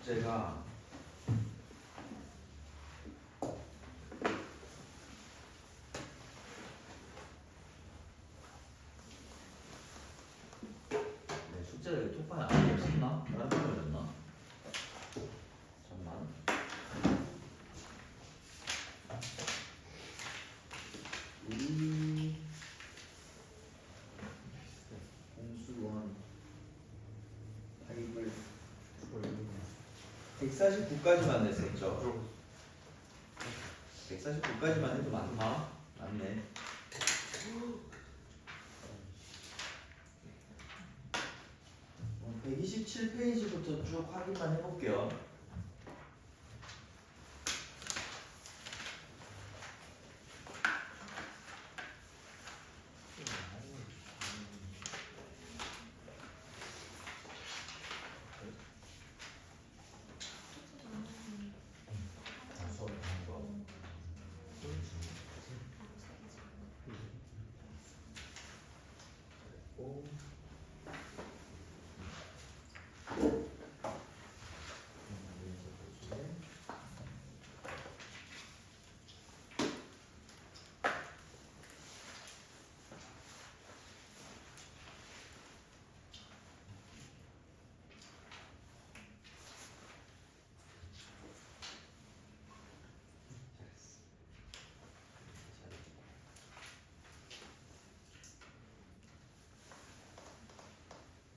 숙제가 숙제가 이거 톡판에 아무도 없었나? 다른 거 걸렸나? 잠깐만. 우리 공수원 파입을 149까지만 냈었죠. 149까지만 해도 많나? 맞네. 127페이지부터 쭉 확인만 해볼게요.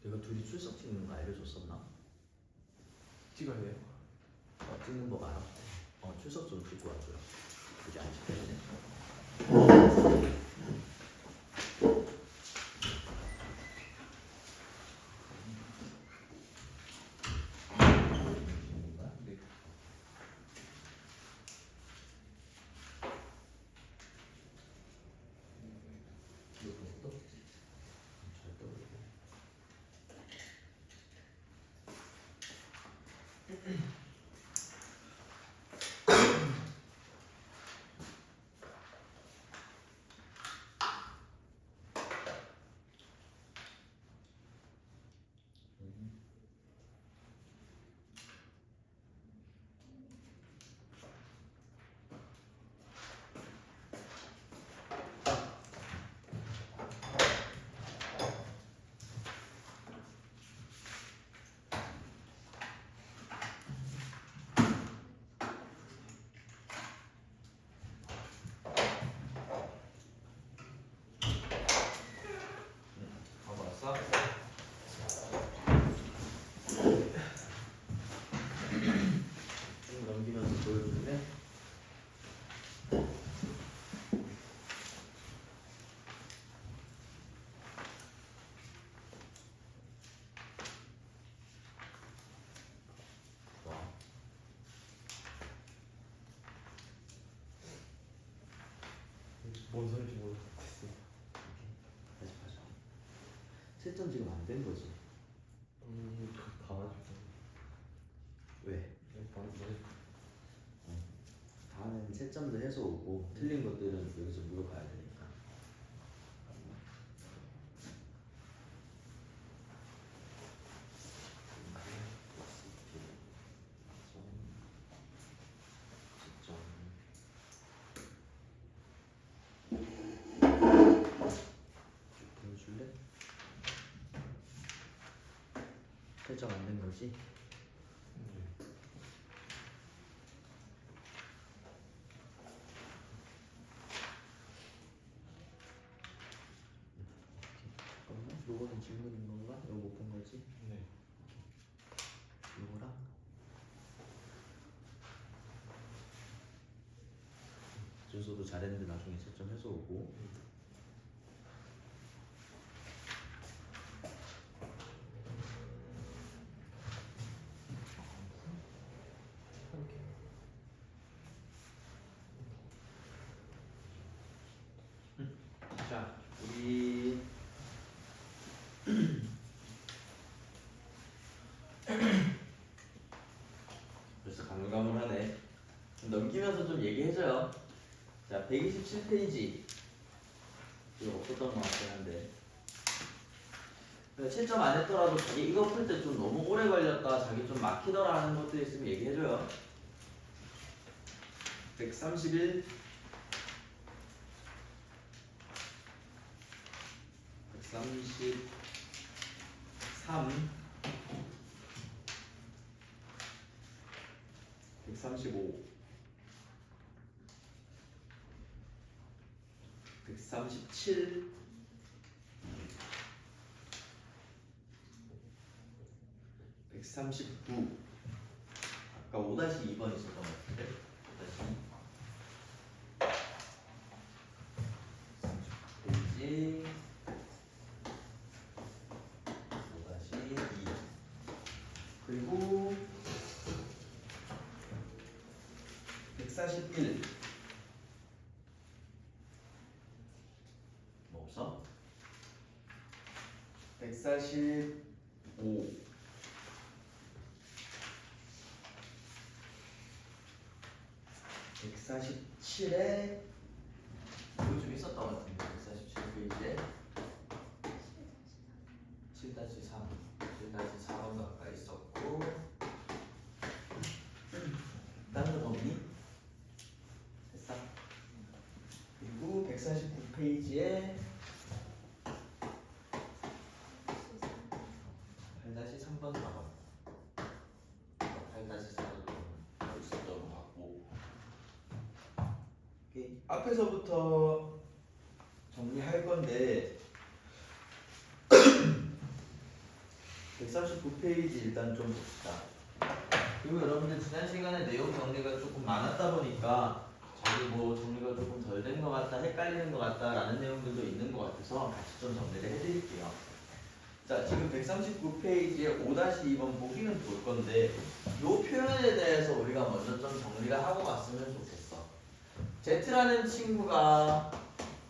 이거 둘이 출석 찍는 거 알려줬었나? 찍어야 돼요? 찍는 법 알아? 출석 좀 찍고 와줘요. 그게 안 찍혀지네. 네. 이거 또 잘 떠오르고. 봤어? 쭉 넘기면서 보여줄래? 좋아. 뭔 소리인지 모르겠어. 다시 하자. 채점 지금 안 된 거지? 다 가지고. 왜? 바로 다음에는 채점도 해서 오고 틀린 것들은 여기서 물어봐야 되니까. 보여줄래? 채점 안 된 거지? 잠깐만, 요거는 질문인 건가? 이거 못 본 거지? 네. 요거랑 준서도 잘했는데 나중에 채점 해서 오고. 자, 우리 벌써 가물가물하네. 넘기면서 좀 얘기해줘요. 자, 127페이지. 이거 없었던 것 같긴 한데 7점 안 했더라도 자기 이거 풀 때 좀 너무 오래 걸렸다, 자기 좀 막히더라 하는 것도 있으면 얘기해줘요. 131, 133, 135, 137, 139. 아까 5-2번 있었던 것 같은데. 5-2 페이지 5-2. 그리고 141. 뭐 없어? 145. 147에 여기 좀 있었던 것 같은데. 147페이지에 7-3, 7-4번 가까이 있었고. 다른 거 없니? 됐어? 그리고 149페이지에 8-3번 4번 8-4번 있었던 것 같고. 오케이. 앞에서부터 정리할 건데 139페이지 일단 좀 봅시다. 그리고 여러분들 지난 시간에 내용 정리가 조금 많았다 보니까 자기 뭐 정리가 조금 덜 된 것 같다, 헷갈리는 것 같다 라는 내용들도 있는 것 같아서 같이 좀 정리를 해드릴게요. 자, 지금 139페이지에 5-2번 보기는 볼 건데 이 표현에 대해서 우리가 먼저 좀 정리를 하고 갔으면 좋겠어. Z라는 친구가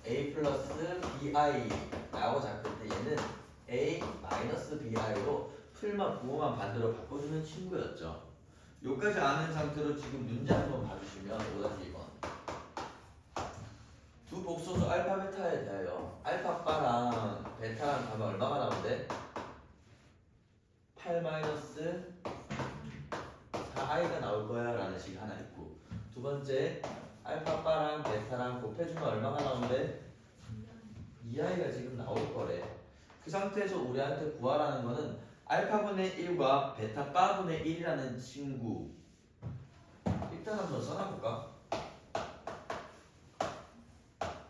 A 플러스 BI라고 잡을 때 얘는 A 마이너스 BI로 풀만 부호만 반대로 바꿔주는 친구였죠. 여기까지 아는 상태로 지금 문제 한번 봐주시면 5-2번 두 복소수 알파 베타에 대하여 알파 바랑 베타랑 가면 얼마가 나오는데? 8 마이너스 4i가 나올 거야 라는 식이 하나 있고, 두 번째 알파 바랑 베타랑 곱해주면 얼마가 나오는데? 2i가 지금 나올 거래. 그 상태에서 우리한테 구하라는 거는 알파분의 1과 베타 바분의 1이라는 친구. 일단 한번 써놔볼까?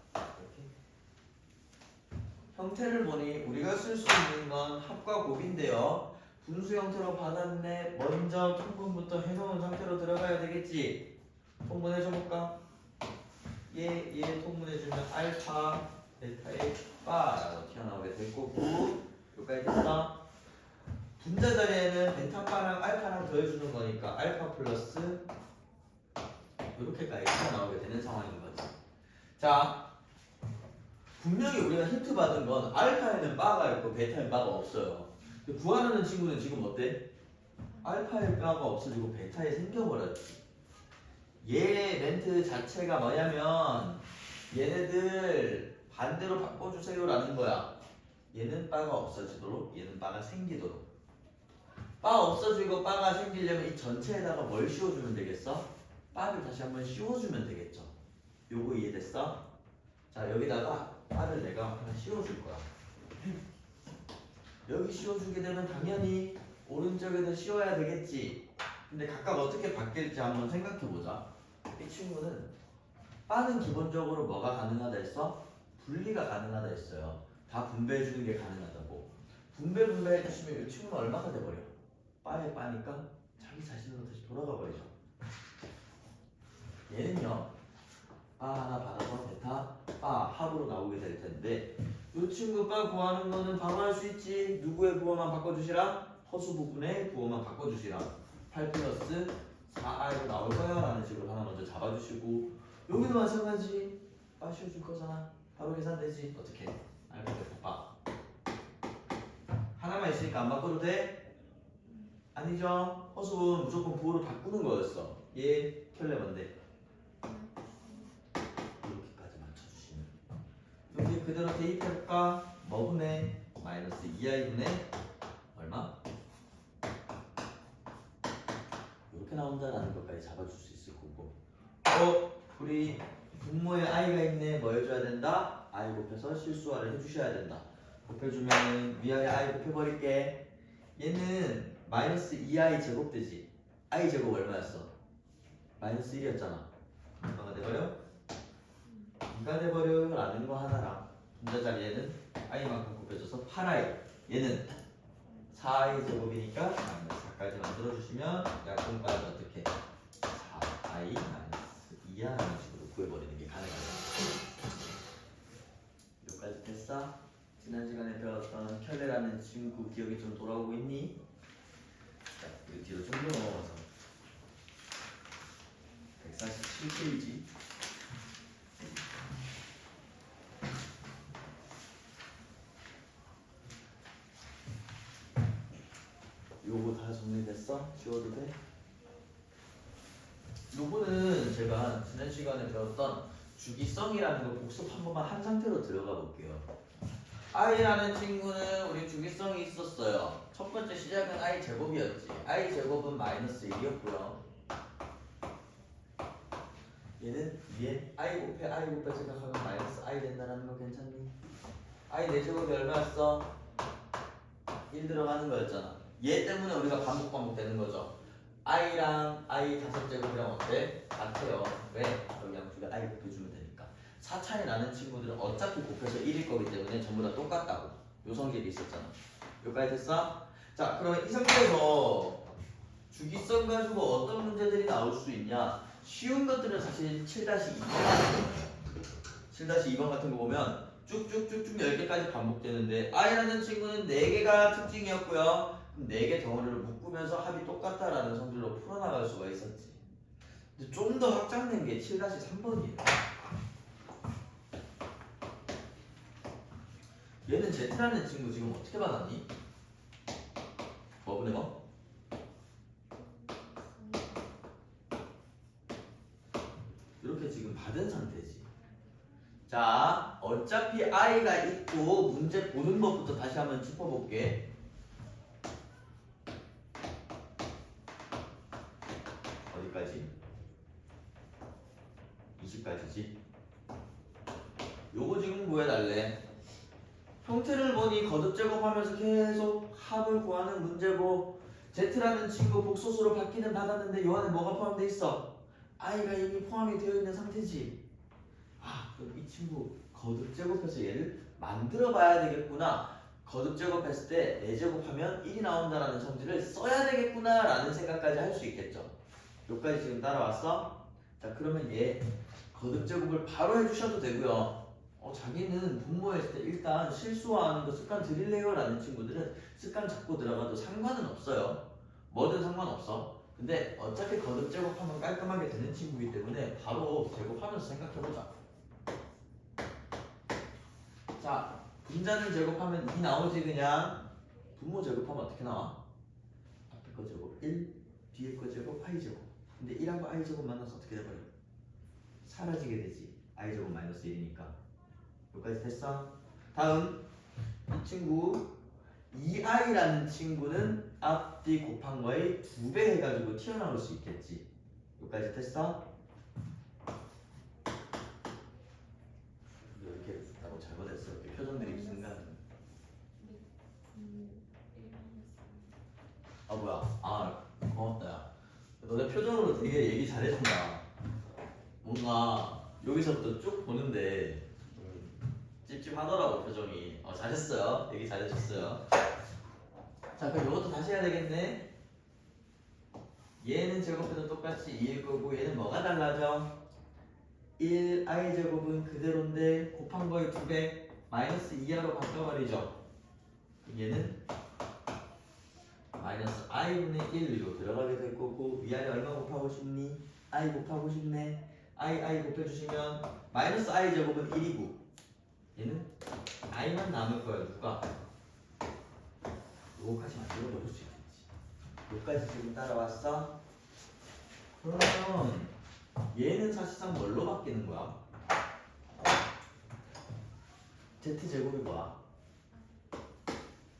이렇게. 형태를 보니 우리가 쓸 수 있는 건 합과 곱인데요. 분수 형태로 받았네. 먼저 통분부터 해놓은 상태로 들어가야 되겠지. 통분해줘볼까? 얘 통분해주면 알파 베타의 바라고 튀어나오게 될 거고, 여기까지 됐어? 분자 자리에는 베타바랑 알파랑 더해주는 거니까 알파 플러스 이렇게까지 튀어나오게 되는 상황인 거지. 자, 분명히 우리가 힌트 받은 건 알파에는 바가 있고 베타에는 바가 없어요. 구하는 친구는 지금 어때? 알파에 바가 없어지고 베타에 생겨버렸지. 얘 멘트 자체가 뭐냐면 얘네들 반대로 바꿔주세요 라는 거야. 얘는 바가 없어지도록, 얘는 바가 생기도록. 바 없어지고 바가 생기려면 이 전체에다가 뭘 씌워주면 되겠어? 바를 다시 한번 씌워주면 되겠죠. 요거 이해됐어? 자, 여기다가 바를 내가 하나 씌워줄 거야. 여기 씌워주게 되면 당연히 오른쪽에도 씌워야 되겠지. 근데 각각 어떻게 바뀔지 한번 생각해보자. 이 친구는 바는 기본적으로 뭐가 가능하다 했어? 분리가 가능하다 했어요. 다 분배해주는 게 가능하다고. 분배해주시면 이 친구는 얼마가 돼버려? 바에 바니까 자기 자신으로 다시 돌아가 버리죠. 얘는요, 바 하나 받아서 베타 바 합으로 나오게 될 텐데, 이 친구 바 구하는 거는 바로 할 수 있지. 누구의 부호만 바꿔주시라? 허수 부분의 부호만 바꿔주시라. 8 플러스 4i로 나올 거야 라는 식으로 하나 먼저 잡아주시고, 여기도 마찬가지. 바 씌워줄 거잖아. 바로 계산되지. 어떻게? 알파 베타 바 하나만 있으니까 안 바꿔도 돼? 아니죠. 허수는 무조건 부호로 바꾸는 거였어. 얘 켤레 뭔데? 이렇게까지 맞춰주시면 여기 그대로 대입해볼까? 뭐분의 마이너스 2i분의 얼마? 이렇게 나온다라는 것까지 잡아줄 수 있을 거고. 우리 분모에 i가 있네. 뭐 해줘야 된다? i 곱해서 실수화를 해주셔야 된다. 곱해주면 위아래 i 곱해버릴게. 얘는 마이너스 2i 제곱 되지. i 제곱 얼마였어? 마이너스 1이었잖아. 얼마가 돼버려? 2가 돼버려 라는 거 하나랑 분자 자리에는 i만큼 곱해줘서 8i. 얘는 4i 제곱이니까 마이너스 4까지 만들어주시면 약분까지 어떻게 4i 마이너스 2야 라는 식으로 구해버리는 게 가능하다. 여기까지 됐어? 지난 시간에 배웠던 켤레라는 친구 기억이 좀 돌아오고 있니? 자, 우리 뒤로 좀 더 넘어가서 147페이지. 요거 다 정리됐어? 지워도 돼? 요거는 제가 지난 시간에 배웠던 주기성이라는 거 복습 한 번만 한 상태로 들어가 볼게요. i라는 친구는 우리 주기성이 있었어요. 첫 번째 시작은 i 제곱이었지. i 제곱은 마이너스 1이었고요. 얘는 위에 i 곱해 생각하면 마이너스 i 된다는 거 괜찮니? i 4제곱이 얼마였어? 1 들어가는 거였잖아. 얘 때문에 우리가 반복 되는 거죠. i랑 i 5제곱이랑 어때? 같아요. 왜? 여기 양쪽에 i 곱해주면 되니까. 4차이 나는 친구들은 어차피 곱해서 1일 거기 때문에 전부 다 똑같다고. 요 성질이 있었잖아. 여기까지 됐어? 자, 그러면 이 상태에서 주기성 가지고 어떤 문제들이 나올 수 있냐? 쉬운 것들은 사실 7-2번 같은 거예요. 7-2번 같은 거 보면 쭉쭉쭉쭉 10개까지 반복되는데 i라는 친구는 4개가 특징이었고요. 4개 덩어리를 묶으면서 합이 똑같다라는 성질로 풀어나갈 수가 있었지. 근데 좀 더 확장된 게 7-3번이에요. 얘는 Z라는 친구 지금 어떻게 받았니? 뭐분의 뭐? 이렇게 지금 받은 상태지. 자, 어차피 i가 있고 문제 보는 것부터 다시 한번 짚어볼게. 어디까지? 20까지지. 요거 지금 구해달래. 형태를 보니 거듭 제곱하면서 계속 합을 구하는 문제고, Z라는 친구 복소수로 받기는 받았는데 요 안에 뭐가 포함되어 있어? i가 이미 포함이 되어 있는 상태지. 아, 그럼 이 친구 거듭 제곱해서 얘를 만들어 봐야 되겠구나. 거듭 제곱했을 때 4제곱하면 1이 나온다라는 성질을 써야 되겠구나 라는 생각까지 할 수 있겠죠. 여기까지 지금 따라왔어? 자, 그러면 얘 거듭 제곱을 바로 해주셔도 되고요. 자기는 분모했을 때 일단 실수하는 거 습관 들일래요 라는 친구들은 습관 잡고 들어가도 상관은 없어요. 뭐든 상관없어. 근데 어차피 거듭 제곱하면 깔끔하게 되는 친구이기 때문에 바로 제곱하면서 생각해보자. 자, 분자를 제곱하면 2 나오지. 그냥 분모 제곱하면 어떻게 나와? 앞에 거 제곱 1, 뒤에 거 제곱 i 제곱. 근데 1하고 i 제곱 만나서 어떻게 돼버려? 사라지게 되지. i 제곱 마이너스 1이니까. 여기까지 됐어? 다음 이 친구 2i라는 친구는 앞뒤 곱한 거의 2배 해가지고 튀어나올 수 있겠지. 여기까지 됐어? 이렇게 나고 잘못했어. 이렇게 표정들이 순간. 아 뭐야? 아 고맙다. 야. 너네 표정으로 되게 얘기 잘해준다. 뭔가 여기서부터 쭉 보는데 찝찝하더라고 표정이. 잘했어요. 얘기 잘해줬어요. 자, 그럼 이것도 다시 해야 되겠네. 얘는 제곱해도 똑같이 2일 거고 얘는 뭐가 달라져? 1i 제곱은 그대로인데 곱한 거의 2배 마이너스 2하로 바꿔버리죠. 얘는 마이너스 i분의 1로 들어가게 될 거고 위아래 얼마 곱하고 싶니? i 곱하고 싶네. i 곱해주시면 마이너스 i 제곱은 1이고 얘는 i만 남을 거야. 누가? 요거까지 만들어 버릴 수 있겠지. 요까지 지금 따라왔어? 그러면 얘는 사실상 뭘로 바뀌는 거야? z제곱이 뭐야?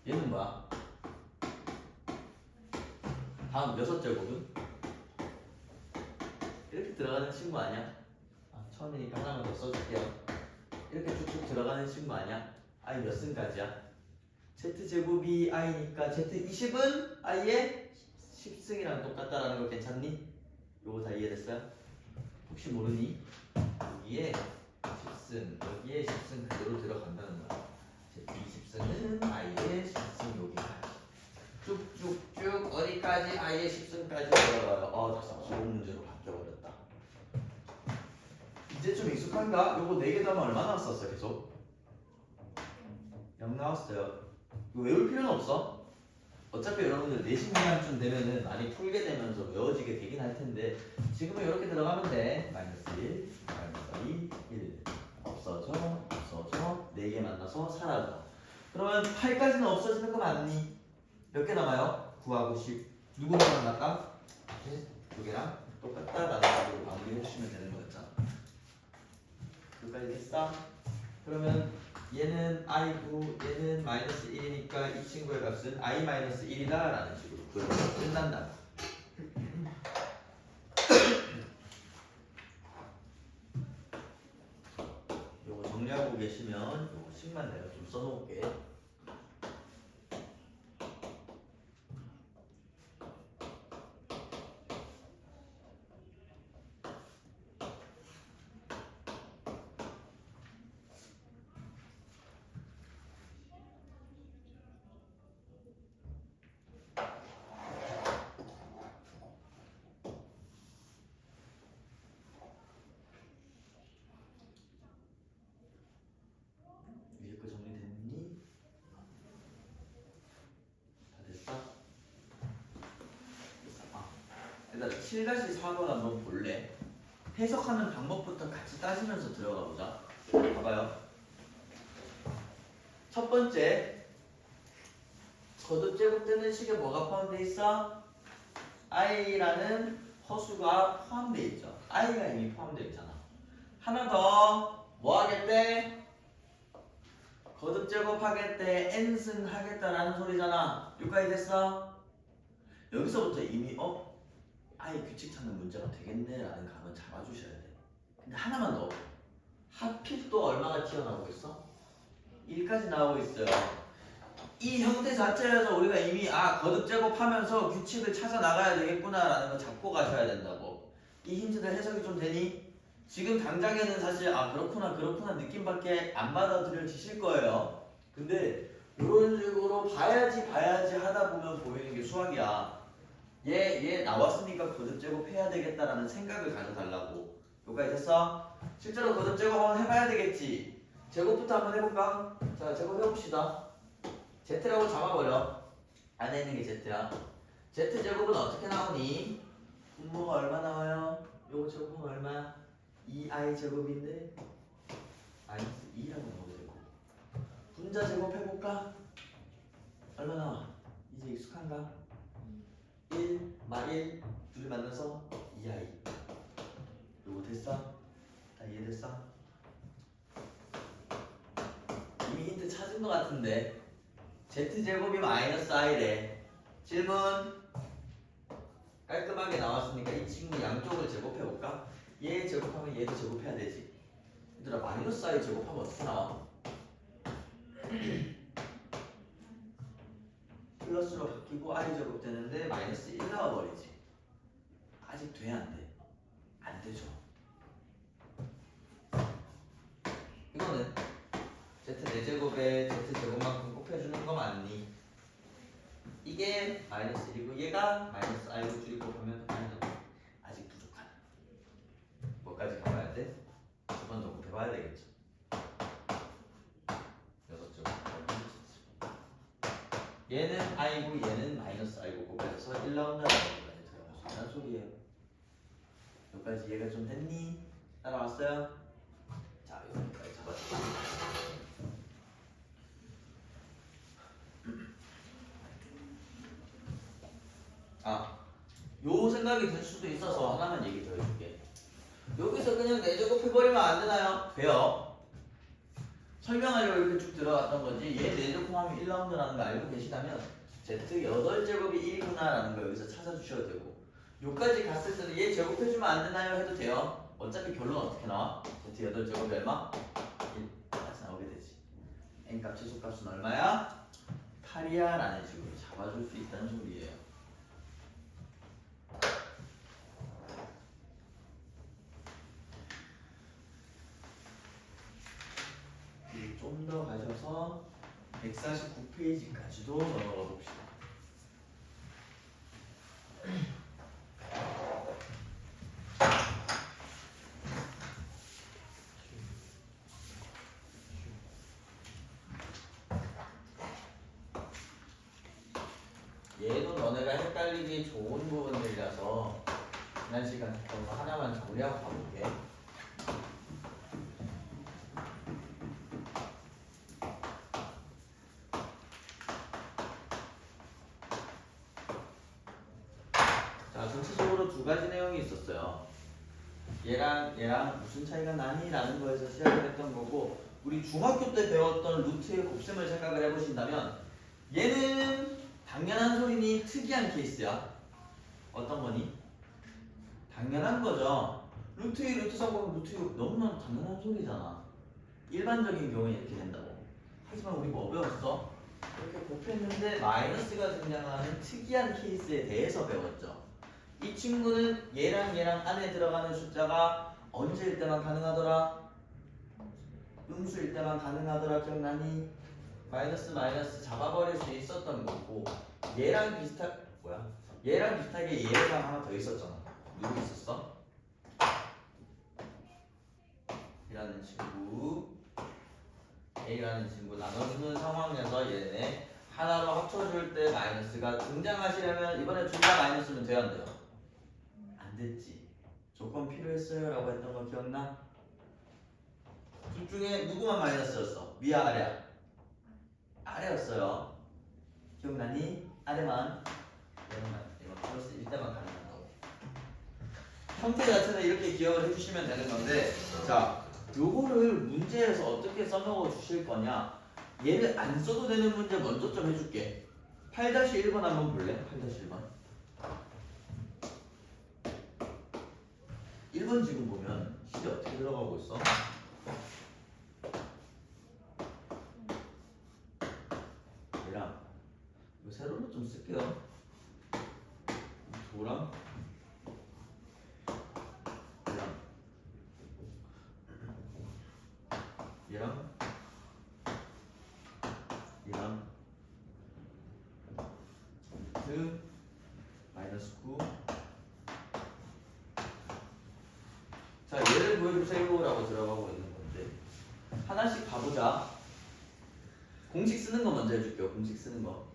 얘는 뭐야? 다음 6제곱은? 이렇게 들어가는 친구 아니야? 처음이니까 하나만 더 써줄게요. 이렇게 쭉쭉 들어가는 친구 아니야? i 몇 승까지야? z제곱이 i니까 z20은 i의 10승이랑 똑같다라는 거 괜찮니? 요거 다 이해됐어요? 혹시 모르니? 여기에 10승, 여기에 10승 그대로 들어간다는 거야. z20승은 i의 10승 여기까지 쭉쭉쭉 어디까지? i의 10승까지 들어가요. 됐어. 기본 문제로 바뀌어버렸다. 이제 좀 익숙한가? 요거 4개 다면 얼마나 썼어 계속? 0 나왔어요. 이거 외울 필요는 없어. 어차피 여러분들 내신 기간쯤 되면은 많이 풀게 되면서 외워지게 되긴 할 텐데 지금은 이렇게 들어가면 돼. 마이너스 1, 마이너스 2, 1 없어져, 4개 만나서 사라져. 그러면 8까지는 없어지는 거 맞니? 몇 개 남아요? 9하고 10 누구랑 만날까? 두 개랑 똑같다라는 식으로 마무리해 주시면 되는 거였잖아. 여기까지 됐어? 그러면 얘는 i고 얘는 마이너스 1이니까 이 친구의 값은 i 마이너스 1이다 라는 식으로 구해서 끝난다. 요거 정리하고 계시면 요거 식만 내가 좀 써놓을게. 위에 거 정리됐니? 다 됐어? 일단 7-4번 한번 볼래? 해석하는 방법부터 같이 따지면서 들어가 보자. 봐봐요. 첫 번째, 거듭 제곱되는 식에 뭐가 포함되어 있어? i라는 허수가 포함되어 있죠. i가 이미 포함되어 있잖아. 하나 더, 뭐 하겠대? 거듭 제곱하겠대, n승 하겠다라는 소리잖아. 여기까지 됐어? 여기서부터 이미 i 규칙 찾는 문제가 되겠네라는 감은 잡아주셔야 돼. 근데 하나만 더. 하필 또 얼마가 튀어나오고 있어? 1까지 나오고 있어요. 이 형태 자체에서 우리가 이미 거듭 제곱하면서 규칙을 찾아 나가야 되겠구나라는 거 잡고 가셔야 된다고. 이 힌트들 해석이 좀 되니? 지금 당장에는 사실 그렇구나 느낌밖에 안 받아들여지실 거예요. 근데 이런 식으로 봐야지 하다 보면 보이는 게 수학이야. 얘 나왔으니까 거듭 제곱해야 되겠다라는 생각을 가져달라고. 여기까지 됐어? 실제로 거듭 제곱 한번 해봐야 되겠지. 제곱부터 한번 해볼까? 자, 제곱해봅시다. Z라고 잡아버려. 안에 있는 게 Z야. Z제곱은 어떻게 나오니? 분모가 얼마 나와요? 요거 제곱은 얼마야? 2i 제곱인데 마이너스 2라고 나오게 되고. 분자 제곱해볼까? 얼마 나와? 이제 익숙한가? 1, 마1 둘이 만나서 2i. 요거 됐어? 다 이해됐어? 이미 힌트 찾은 것 같은데. Z제곱이 마이너스 i래. 질문. 깔끔하게 나왔으니까 이 친구 양쪽을 제곱해볼까? 얘 제곱하면 얘도 제곱해야 되지. 얘들아, 마이너스 i 제곱하면 어떻게 나와? 플러스로 바뀌고 i 제곱 되는데 마이너스 1 나와버리지. 아직 돼? 안 돼? 안 되죠. 이거는 z4제곱에 z제곱만큼 곱해주는 거 맞니? 이게 마이너스 1이고 얘가 마이너스 i로 줄이고 보면 아직 부족하다. 뭐까지 가봐야 돼? 두 번 더 곱해봐야 되겠죠. 6제곱. 얘는 i고 얘는 마이너스 i고 곱해서 1 나온다는 것까지 들어갈 수 있다는 소리예요. 여기까지 이해가 좀 됐니? 따라왔어요? 자, 여기까지 잡아줄게요. 요 생각이 들 수도 있어서 하나만 얘기 더 해줄게. 여기서 그냥 4제곱 해버리면 안 되나요? 돼요. 설명하려고 이렇게 쭉 들어갔던 거지. 얘 4조 포함이 1라운드라는 거 알고 계시다면 Z 8제곱이 1이구나라는 거 여기서 찾아주셔도 되고, 요까지 갔을 때는 얘 제곱해주면 안 되나요? 해도 돼요. 어차피 결론 어떻게 나와? Z 8제곱이 얼마? 1 같이 나오게 되지. N값 최소값은 얼마야? 8이야 라는 식으로 잡아줄 수 있다는 소리예요. 좀 더 가셔서 149페이지까지도 넘어가 봅시다. 얘도 너네가 헷갈리기 좋은 부분들이라서 지난 시간 했던 거 하나만 정리하고 가볼게. 자, 전체적으로 두 가지 내용이 있었어요. 얘랑 무슨 차이가 나니? 라는 거에서 시작을 했던 거고, 우리 중학교 때 배웠던 루트의 곱셈을 생각을 해보신다면 얘는 당연한 소리니 특이한 케이스야. 어떤 거니? 당연한 거죠. 루트 2, 루트 3 보면 루트 6 너무나 당연한 소리잖아. 일반적인 경우에 이렇게 된다고. 하지만 우리 뭐 배웠어? 이렇게 곱했는데 마이너스가 등장하는 특이한 케이스에 대해서 배웠죠. 이 친구는 얘랑 안에 들어가는 숫자가 언제일 때만 가능하더라? 음수일 때만 가능하더라. 기억나니? 마이너스 잡아버릴 수 있었던 거고, 얘랑 비슷하게 얘랑 하나 더 있었잖아. 누구 있었어? 이라는 친구, A라는 친구 나눠주는 상황에서 얘네 하나로 합쳐줄 때 마이너스가 등장하시려면 이번에 둘 다 마이너스면 돼야 안 돼요? 안 됐지. 조건 필요했어요 라고 했던 거 기억나? 둘 중에 누구만 마이너스였어? 위야 아래야? 아래였어요. 기억나니? 아래만 이건 플러스일 때만 가능하다고. 형태 자체는 이렇게 기억을 해주시면 되는 건데, 자, 요거를 문제에서 어떻게 써먹어 주실 거냐? 얘를 안 써도 되는 문제 먼저 좀 해줄게. 8-1번 한번 볼래? 8-1번 1번 지금 보면 실이 어떻게 들어가고 있어? 얘랑 이거 세로로 좀 쓸게요. 도랑 얘랑 드 -9. 자, 얘를 보여주세요 라고 들어가고 있는 건데, 하나씩 봐보자. 공식 쓰는 거 먼저 해줄게요. 공식 쓰는 거.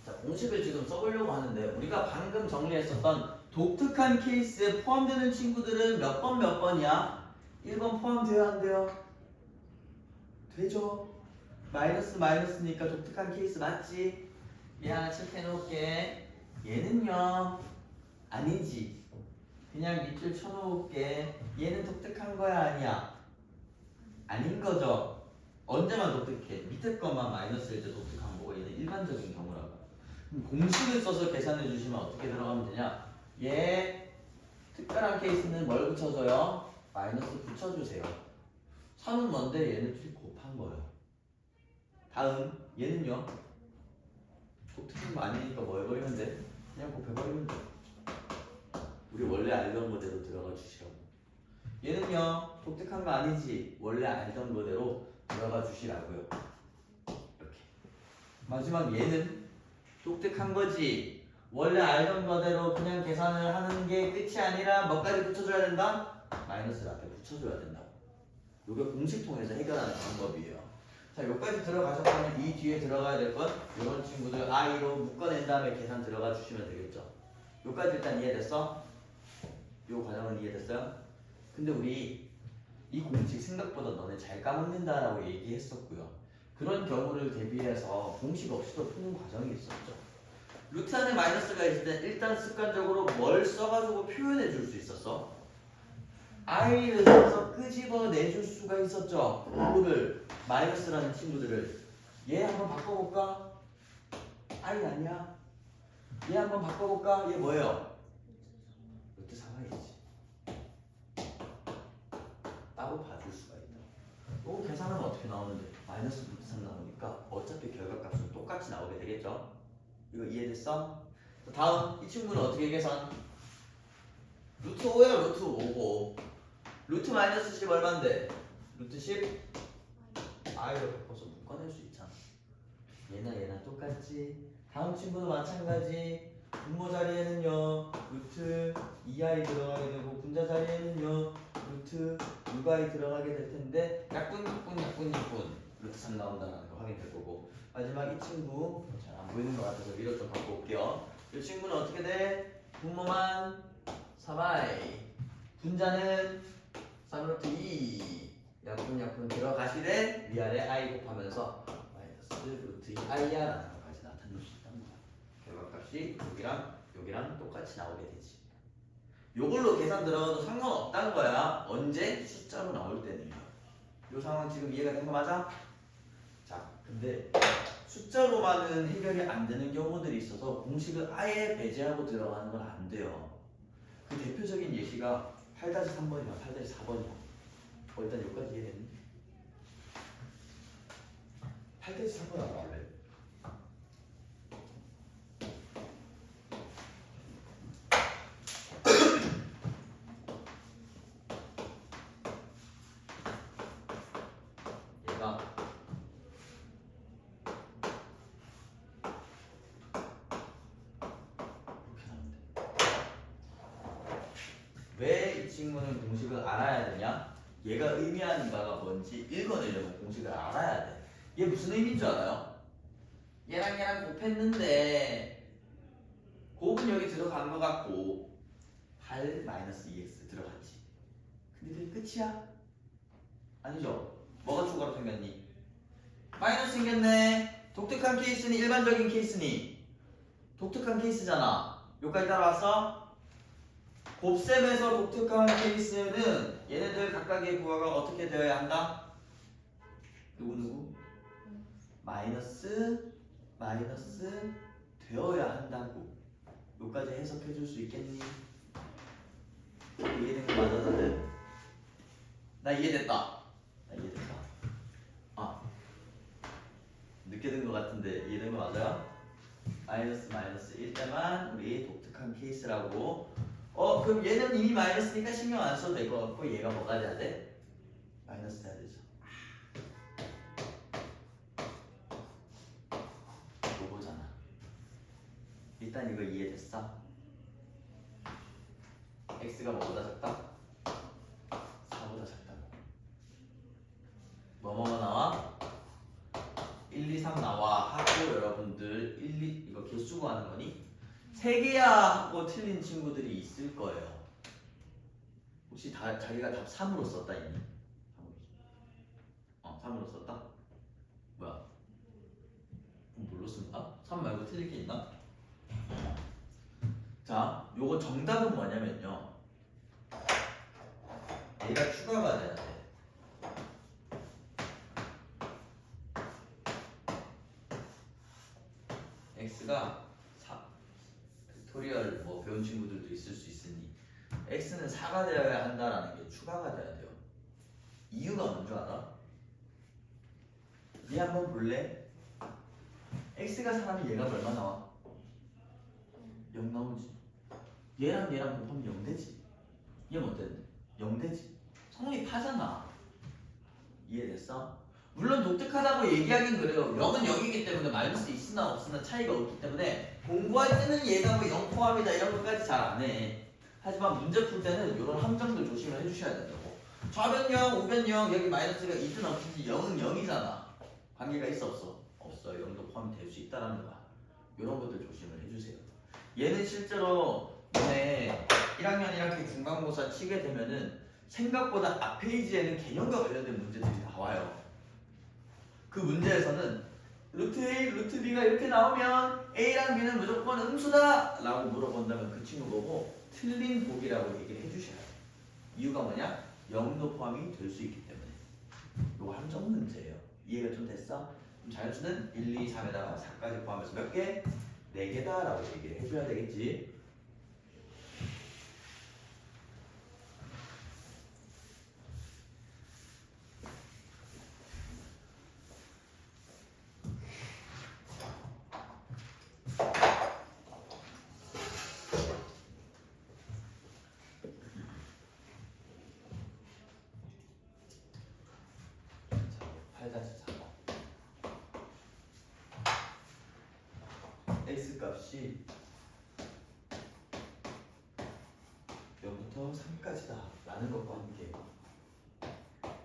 자, 공식을 지금 써보려고 하는데, 우리가 방금 정리했었던 독특한 케이스에 포함되는 친구들은 몇 번이야? 1번 포함돼야 안 돼요? 되죠? 마이너스니까 독특한 케이스 맞지? 하나 체크해놓을게. 얘는요, 아니지. 그냥 밑줄 쳐놓을게. 얘는 독특한 거야, 아니야? 아닌 거죠. 언제만 독특해? 밑에 것만 마이너스일 때 독특한 거고, 얘는 일반적인 경우라고. 그럼 공식을 써서 계산해 주시면 어떻게 들어가면 되냐? 얘 특별한 케이스는 뭘 붙여줘요? 마이너스 붙여주세요. 3은 뭔데? 얘는 둘이 곱한 거예요. 다음 얘는요, 독특한 거 아니니까 뭐 해버리면 돼? 그냥 곱해버리면 돼. 우리 원래 알던 거대로 들어가 주시라고. 얘는요, 독특한 거 아니지? 원래 알던 거대로 들어가 주시라고요. 이렇게. 마지막 얘는 독특한 거지? 원래 알던 거대로 그냥 계산을 하는 게 끝이 아니라 뭐까지 붙여줘야 된다? 마이너스를 앞에 붙여줘야 된다고. 이게 공식 통해서 해결하는 방법이에요. 자, 여기까지 들어가셨다면 이 뒤에 들어가야 될 건 이런 친구들 i로 묶어낸 다음에 계산 들어가 주시면 되겠죠. 여기까지 일단 이해됐어? 이 과정은 이해됐어요? 근데 우리 이 공식 생각보다 너네 잘 까먹는다라고 얘기했었고요. 그런 경우를 대비해서 공식 없이도 푸는 과정이 있었죠. 루트 안에 마이너스가 있을 때 일단 습관적으로 뭘 써가지고 표현해 줄 수 있었어? i를 써서 끄집어내줄 수가 있었죠. 누구를? 마이너스라는 친구들을. 얘 한번 바꿔볼까? i 아니야? 얘 한번 바꿔볼까? 얘 뭐예요? 루트 3i지. 따로 봐줄 수가 있다. 이거 계산하면 어떻게 나오는데? 마이너스 루트 3 나오니까 어차피 결과값은 똑같이 나오게 되겠죠? 이거 이해됐어? 다음 이 친구는 어떻게 계산? 루트 5야 루트 5고 루트 마이너스 10 얼만데? 루트 10 i로 바꿔서 묶어낼 수 있잖아. 얘나 똑같지. 다음 친구도 마찬가지. 분모 자리에는요 루트 2i 들어가게 되고 분자 자리에는요 루트 6i 들어가게 될 텐데 약분 루트 3 나온다는 거 확인될 거고. 마지막 이 친구 잘 안 보이는 것 같아서 위로 좀 갖고 올게요. 이 친구는 어떻게 돼? 분모만 3i 분자는 3루트 2 약분 들어가시되 위아래 i 곱하면서 마이너스 루트 2i야 라는 것까지 나타낼 수 있다는 거야. 결과값이 여기랑 똑같이 나오게 되지. 요걸로 계산 들어가도 상관없다는 거야. 언제? 숫자로 나올 때는요. 요 상황 지금 이해가 된 거 맞아? 자, 근데 숫자로만은 해결이 안 되는 경우들이 있어서 공식을 아예 배제하고 들어가는 건 안 돼요. 그 대표적인 예시가 8-3번이랑 8-4번이야. 일단 여기까지 이해됐니? 8-3번 알아볼래? 얘가 이렇게 나오는데 왜 이 친구는 공식을 알아야 되냐? 얘가 의미하는 바가 뭔지 읽어내려면 공식을 알아야 돼. 얘 무슨 의미인 줄 알아요? 얘랑 곱했는데 곱은 여기 들어간 것 같고 8-2x 들어갔지. 근데 그게 끝이야? 아니죠? 뭐가 추가로 생겼니? 마이너스 생겼네. 독특한 케이스니 일반적인 케이스니? 독특한 케이스잖아. 여기까지 따라왔어? 곱셈에서 독특한 케이스는 얘네들 각각의 부하가 어떻게 되어야 한다? 누구? 마이너스 되어야 한다고. 여기까지 해석해 줄 수 있겠니? 이해된 거 맞아 다들? 나 이해됐다. 아, 늦게 된 거 같은데 이해된 거 맞아요? 마이너스 일 때만 우리 독특한 케이스라고. 그럼 얘는 이미 마이너스니까 신경 안 써도 될 것 같고 얘가 뭐가 돼야 돼? 마이너스 돼야 되죠. 요거잖아. 일단 이거 이해됐어? x가 뭐보다 작다? 4보다 작다고. 뭐뭐가 나와? 1, 2, 3 나와 하고 여러분들 1, 2 이거 개수 구하는 거니? 3개야 하고 틀린 친구들이 있을 거예요. 혹시 자기가 답 3으로 썼다 있니? 3으로 썼다? 뭐야? 뭘로 쓴다? 3 말고 틀릴 게 있나? 자, 요거 정답은 뭐냐면요. 얘가 추가가 돼야 돼. x가 4 팩토리얼 뭐 배운 친구들도 있을 수 있으니 x는 4가 되어야 한다라는 게 추가가 돼야 돼요. 이유가 뭔지 알아? 얘 한번 볼래? x가 4라면 얘가 얼마 나와? 0 나오지. 얘랑 곱하면 0 되지. 얘는 어땠는데? 0 되지. 성립하잖아. 이해됐어? 물론 독특하다고 얘기하긴 그래요. 0은 0이기 때문에 마이너스 있으나 없으나 차이가 없기 때문에 공부할 때는 얘가 뭐 0 포함이다 이런 것까지 잘 안 해. 하지만 문제 풀 때는 이런 함정들 조심을 해주셔야 된다고. 좌변 0, 우변 0 여기 마이너스가 있든 없든지 0은 0이잖아. 관계가 있어 없어? 없어. 0도 포함이 될 수 있다는 거야. 이런 것들 조심을 해주세요. 얘는 실제로 너네 1학년 1학기 중간고사 치게 되면은 생각보다 앞 페이지에는 개념과 관련된 문제들이 나와요. 그 문제에서는 루트 A, 루트 B가 이렇게 나오면 A랑 B는 무조건 음수다! 라고 물어본다면 그 친구 보고 틀린 보기라고 얘기를 해주셔야 돼요. 이유가 뭐냐? 0도 포함이 될 수 있기 때문에. 이거 함정 문제예요. 이해가 좀 됐어? 그럼 자연수는 1, 2, 3에다가 4까지 포함해서 몇 개? 4개다 라고 얘기를 해줘야 되겠지. x 값이 0부터 3까지다 라는 것과 함께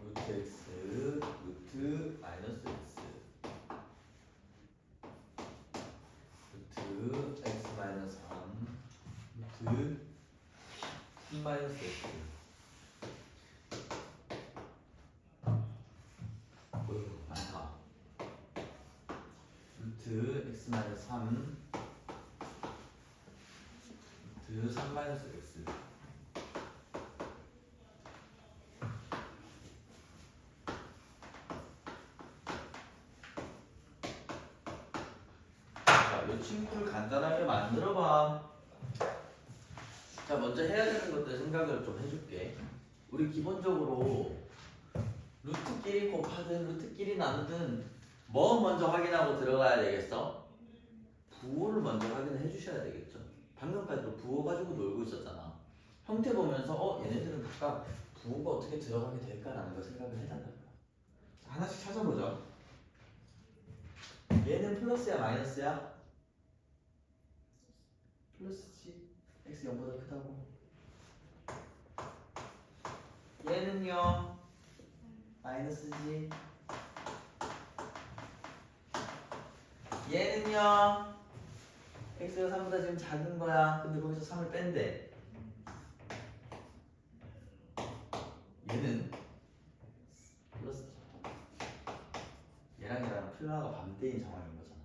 루트 x, 루트 마이너스 x, 루트 x 마이너스 3, 루트 2 마이너스 x. 어휴, 많다. 루트 x 마이너스 3, 루트 3 마이너스 x. 자, 이 친구를 간단하게 만들어봐. 자, 먼저 해야 되는 것들 생각을 좀 해줄게. 우리 기본적으로 루트끼리 곱하든 루트끼리 나누든 뭐 먼저 확인하고 들어가야 되겠어? 부호를 먼저 확인을 해주셔야 되겠죠. 방금까지도 부호 가지고 놀고 있었잖아. 형태 보면서 얘네들은 각각 부호가 어떻게 들어가게 될까라는 걸 생각을 해달라는 거야. 자, 하나씩 찾아보자. 얘는 플러스야 마이너스야? 플러스지. x 0보다 크다고. 얘는요 마이너스지. 얘는요 x가 3보다 지금 작은 거야. 근데 거기서 3을 뺀대. 얘는 플러스지. 얘랑 얘랑 플라가 반대인 상황인 거잖아.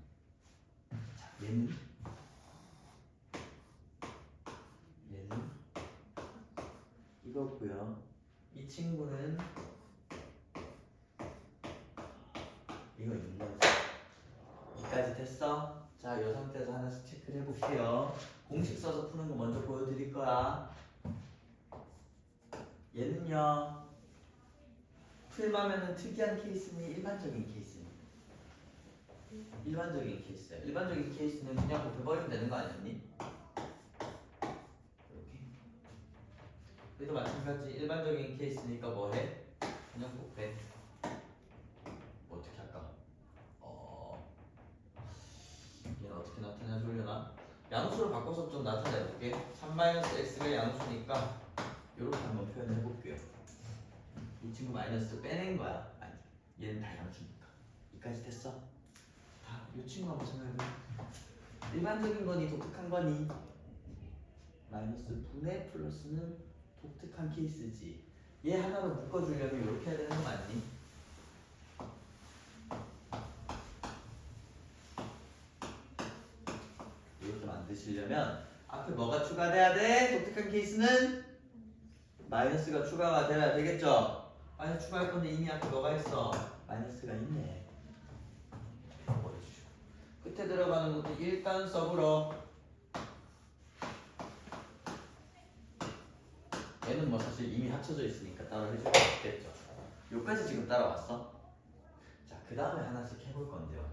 자, 얘는 이거고요. 이 친구는 이거 있는 거지. 여기까지 됐어? 자, 이 상태에서 하나씩 체크를 해볼게요. 공식 써서 푸는 거 먼저 보여드릴 거야. 얘는요 풀마면은 특이한 케이스니 일반적인 케이스니? 일반적인 케이스야. 일반적인 케이스는 그냥 곱해버리면 되는 거 아니었니? 이렇게. 얘도 마찬가지. 일반적인 케이스니까 뭐해? 그냥 곱해. 뭐 어떻게 할까? 얘는 어떻게 나타내주려나? 양수로 바꿔서 좀 나타내볼게. 3-x가 양수니까 이렇게 한번 표현을 해볼게요. 이 친구 마이너스 빼낸 거야. 아니, 얘는 다 양수니까. 여기까지 됐어? 다, 이 친구 한번 생각해봐. 일반적인 거니 독특한 거니? 마이너스 분의 플러스는 독특한 케이스지. 얘 하나로 묶어주려면 이렇게 해야 되는 거 맞니? 이렇게 만드시려면 앞에 뭐가 추가돼야 돼? 독특한 케이스는 마이너스가 추가가 돼야 되겠죠? 마이너스 추가할 건데 이미 앞에 뭐가 있어? 마이너스가 있네. 버려주시고. 끝에 들어가는 것도 일단 써불어. 얘는 뭐 사실 이미 합쳐져 있으니까 따로 해줄 거 없겠죠. 여기까지 지금 따라왔어? 자, 그 다음에 하나씩 해볼 건데요.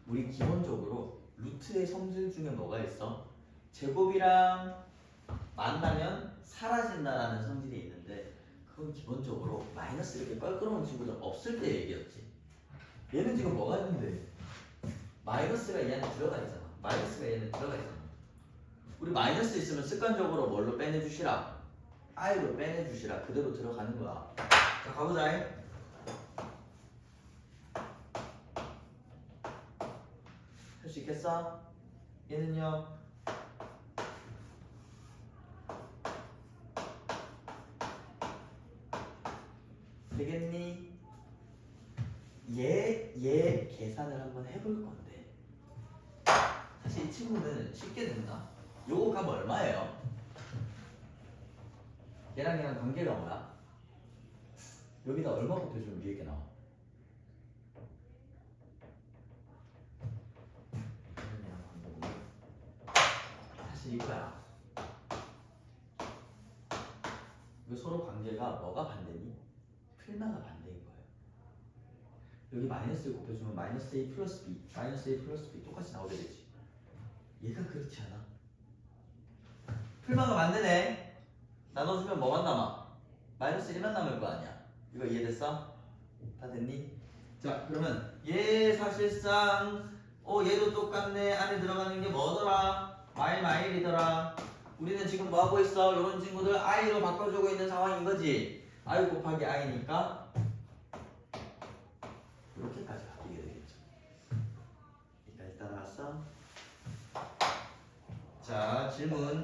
우리 기본적으로 루트의 성질 중에 뭐가 있어? 제곱이랑 만나면 사라진다라는 성질이 있는데 그건 기본적으로 마이너스 이렇게 껄끄러운 친구들 없을 때 얘기였지. 얘는 지금 뭐가 있는데? 마이너스가 이 안에 들어가 있잖아. 마이너스가 얘는 들어가 있잖아. 우리 마이너스 있으면 습관적으로 뭘로 빼내주시라? i로 빼내주시라. 그대로 들어가는 거야. 자, 가보자. 할 수 있겠어? 얘는요? 되겠니? 얘 계산을 한번 해볼 건데 사실 이 친구는 쉽게 된다. 요거 값 얼마예요? 얘랑 얘랑 관계가 뭐야? 여기다 얼마 곱해주면 위에 게 나와? 얘랑 얘랑 관계가 사실 이거야. 이거 서로 관계가 뭐가 반대니? 필마가 반대인 거예요. 여기 마이너스를 곱해주면 마이너스 A 플러스 B, 마이너스 A 플러스 B 똑같이 나오게 되지. 얘가 그렇지 않아. 풀마가 반대네. 나눠주면 뭐만 남아? 마이너스 1만 남을 거 아니야. 이거 이해됐어? 다 됐니? 자 그러면 얘 사실상 얘도 똑같네. 안에 들어가는 게 뭐더라? 마일이더라. 우리는 지금 뭐 하고 있어? 이런 친구들 i로 바꿔주고 있는 상황인 거지. i 곱하기 i니까 이렇게까지 바뀌게 되겠죠. 여기까지 따라왔어? 자 질문.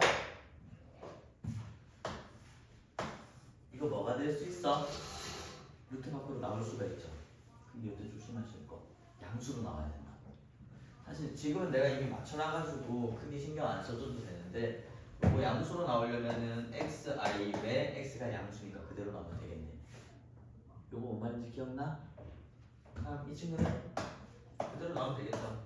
이거 뭐가 될 수 있어? 루트 밖으로 나올 수가 있죠. 근데 이때 조심하실 거. 양수로 나와야 된다. 사실 지금은 내가 이미 맞춰놔가지고 크게 신경 안 써줘도 되는데 뭐 양수로 나오려면은 xi 에 x가 양수니까 그대로 나오면 되겠네. 요거 뭔 말인지 기억나? 그럼 이 친구는 그대로 나오면 되겠죠.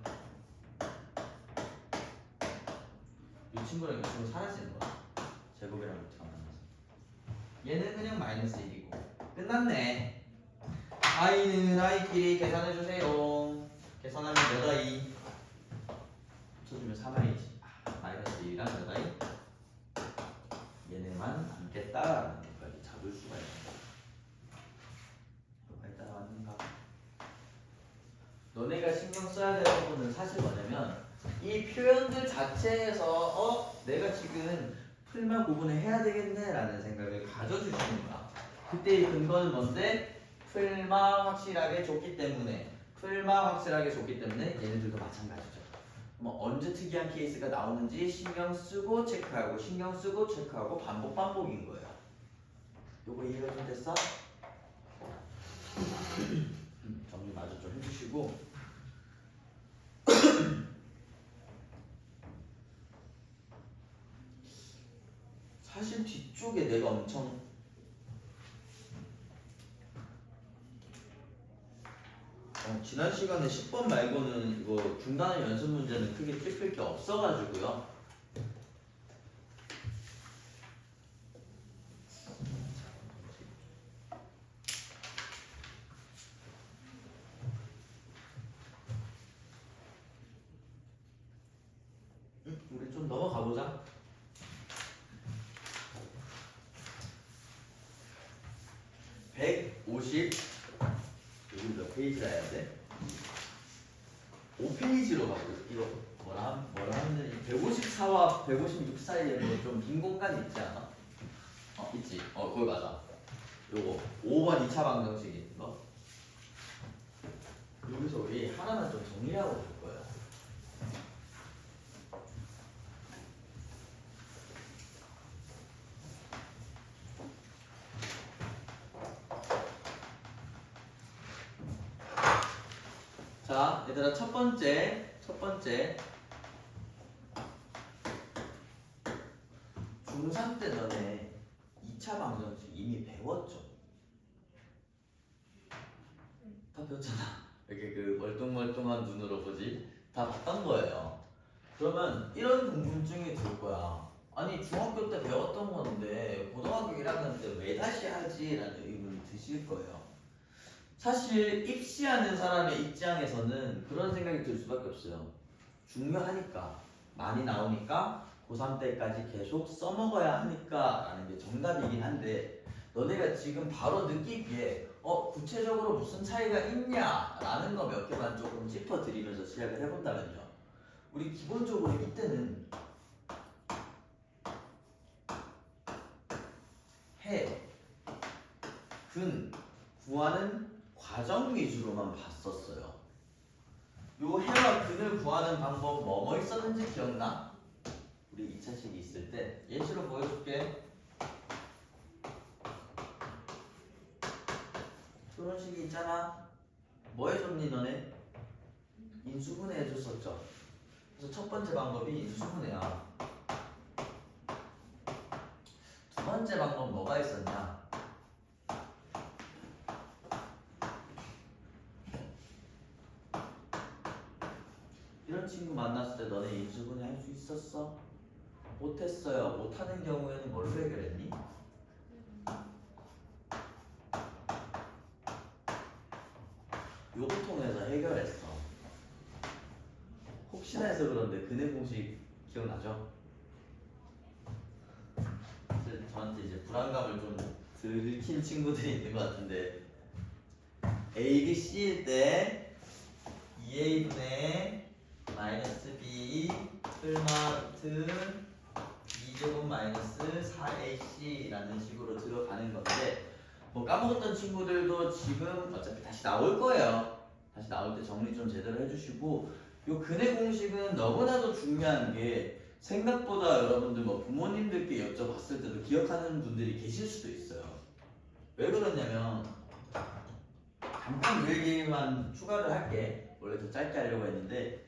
이 친구랑 이 친구 사라지는 거야. 제곱이랑 루트가 만나서. 얘는 그냥 마이너스 1이고 끝났네. i는 i끼리 계산해주세요. 계산하면 몇 i? 붙여주면 3i지. 마이너스 1이랑 몇 i? 얘네만 남겠다라는 것까지 잡을 수가 있는 거야. 여기까지 따라왔는가? 너네가 신경 써야 될 부분은 사실 뭐냐면 이 표현들 자체에서 내가 지금 풀만 구분을 해야 되겠네 라는 생각을 가져주시는 거야. 그때의 근거는 뭔데? 풀만 확실하게 줬기 때문에 얘네들도 마찬가지죠. 뭐 언제 특이한 케이스가 나오는지 신경 쓰고 체크하고 반복인 거예요. 요거 이해가 좀 됐어? 정리 마저 좀 해주시고 사실 뒤쪽에 내가 엄청 지난 시간에 10번 말고는 이거 중간에 연습 문제는 크게 찝힐 게 없어가지고요. 우리 좀 넘어가 보자. 150 여기 몇 페이지라 해야 돼? 5페이지로 가고 이거 뭐라 하면 154와 156 사이에 뭐 좀 빈 공간이 있지 않아? 있지. 거기 맞아. 요거 5번 2차 방정식인 거. 여기서 우리 하나만 좀 정리하고 볼 거예요. 자, 얘들아 첫 번째 중3 때 너네 2차 방정식 이미 배웠죠? 다 배웠잖아. 이렇게 그 멀뚱멀뚱한 눈으로 보지? 다 봤던 거예요. 그러면 이런 궁금증이 들 거야. 아니 중학교 때 배웠던 건데 고등학교 1학년 때 왜 다시 하지? 라는 의문이 드실 거예요. 사실 입시하는 사람의 입장에서는 그런 생각이 들 수밖에 없어요. 중요하니까 많이 나오니까 고3 때까지 계속 써먹어야 하니까 라는 게 정답이긴 한데 너네가 지금 바로 느끼기에 구체적으로 무슨 차이가 있냐 라는 거 몇 개만 조금 짚어드리면서 시작을 해본다면요. 우리 기본적으로 이때는 해, 근 구하는 과정 위주로만 봤었어요. 요 해와 근을 구하는 방법 뭐 있었는지 기억나? 우리 2차식이 있을 때 예시로 보여줄게. 이런 식이 있잖아. 뭐 해줬니 너네? 인수분해 해줬었죠. 그래서 첫 번째 방법이 인수분해야. 두 번째 방법 뭐가 있었냐? 이런 친구 만났을 때 너네 인수분해 할 수 있었어? 못했어요. 못하는 경우에는 뭘로 해결했니? 요거 통해서 해결했어. 혹시나 해서 그런데 근해 공식 기억나죠? 저한테 이제 불안감을 좀 들킨 친구들이 있는 것 같은데 ABC일 때 2A분의 마이너스 B 풀마트 2제곱 마이너스 4AC 라는 식으로 들어가는 건데 뭐 까먹었던 친구들도 지금 어차피 다시 나올 거예요. 다시 나올 때 정리 좀 제대로 해주시고 요 근해 공식은 너무나도 중요한 게 생각보다 여러분들 뭐 부모님들께 여쭤봤을 때도 기억하는 분들이 계실 수도 있어요. 왜 그러냐면 잠깐 요 얘기만 추가를 할게. 원래 더 짧게 하려고 했는데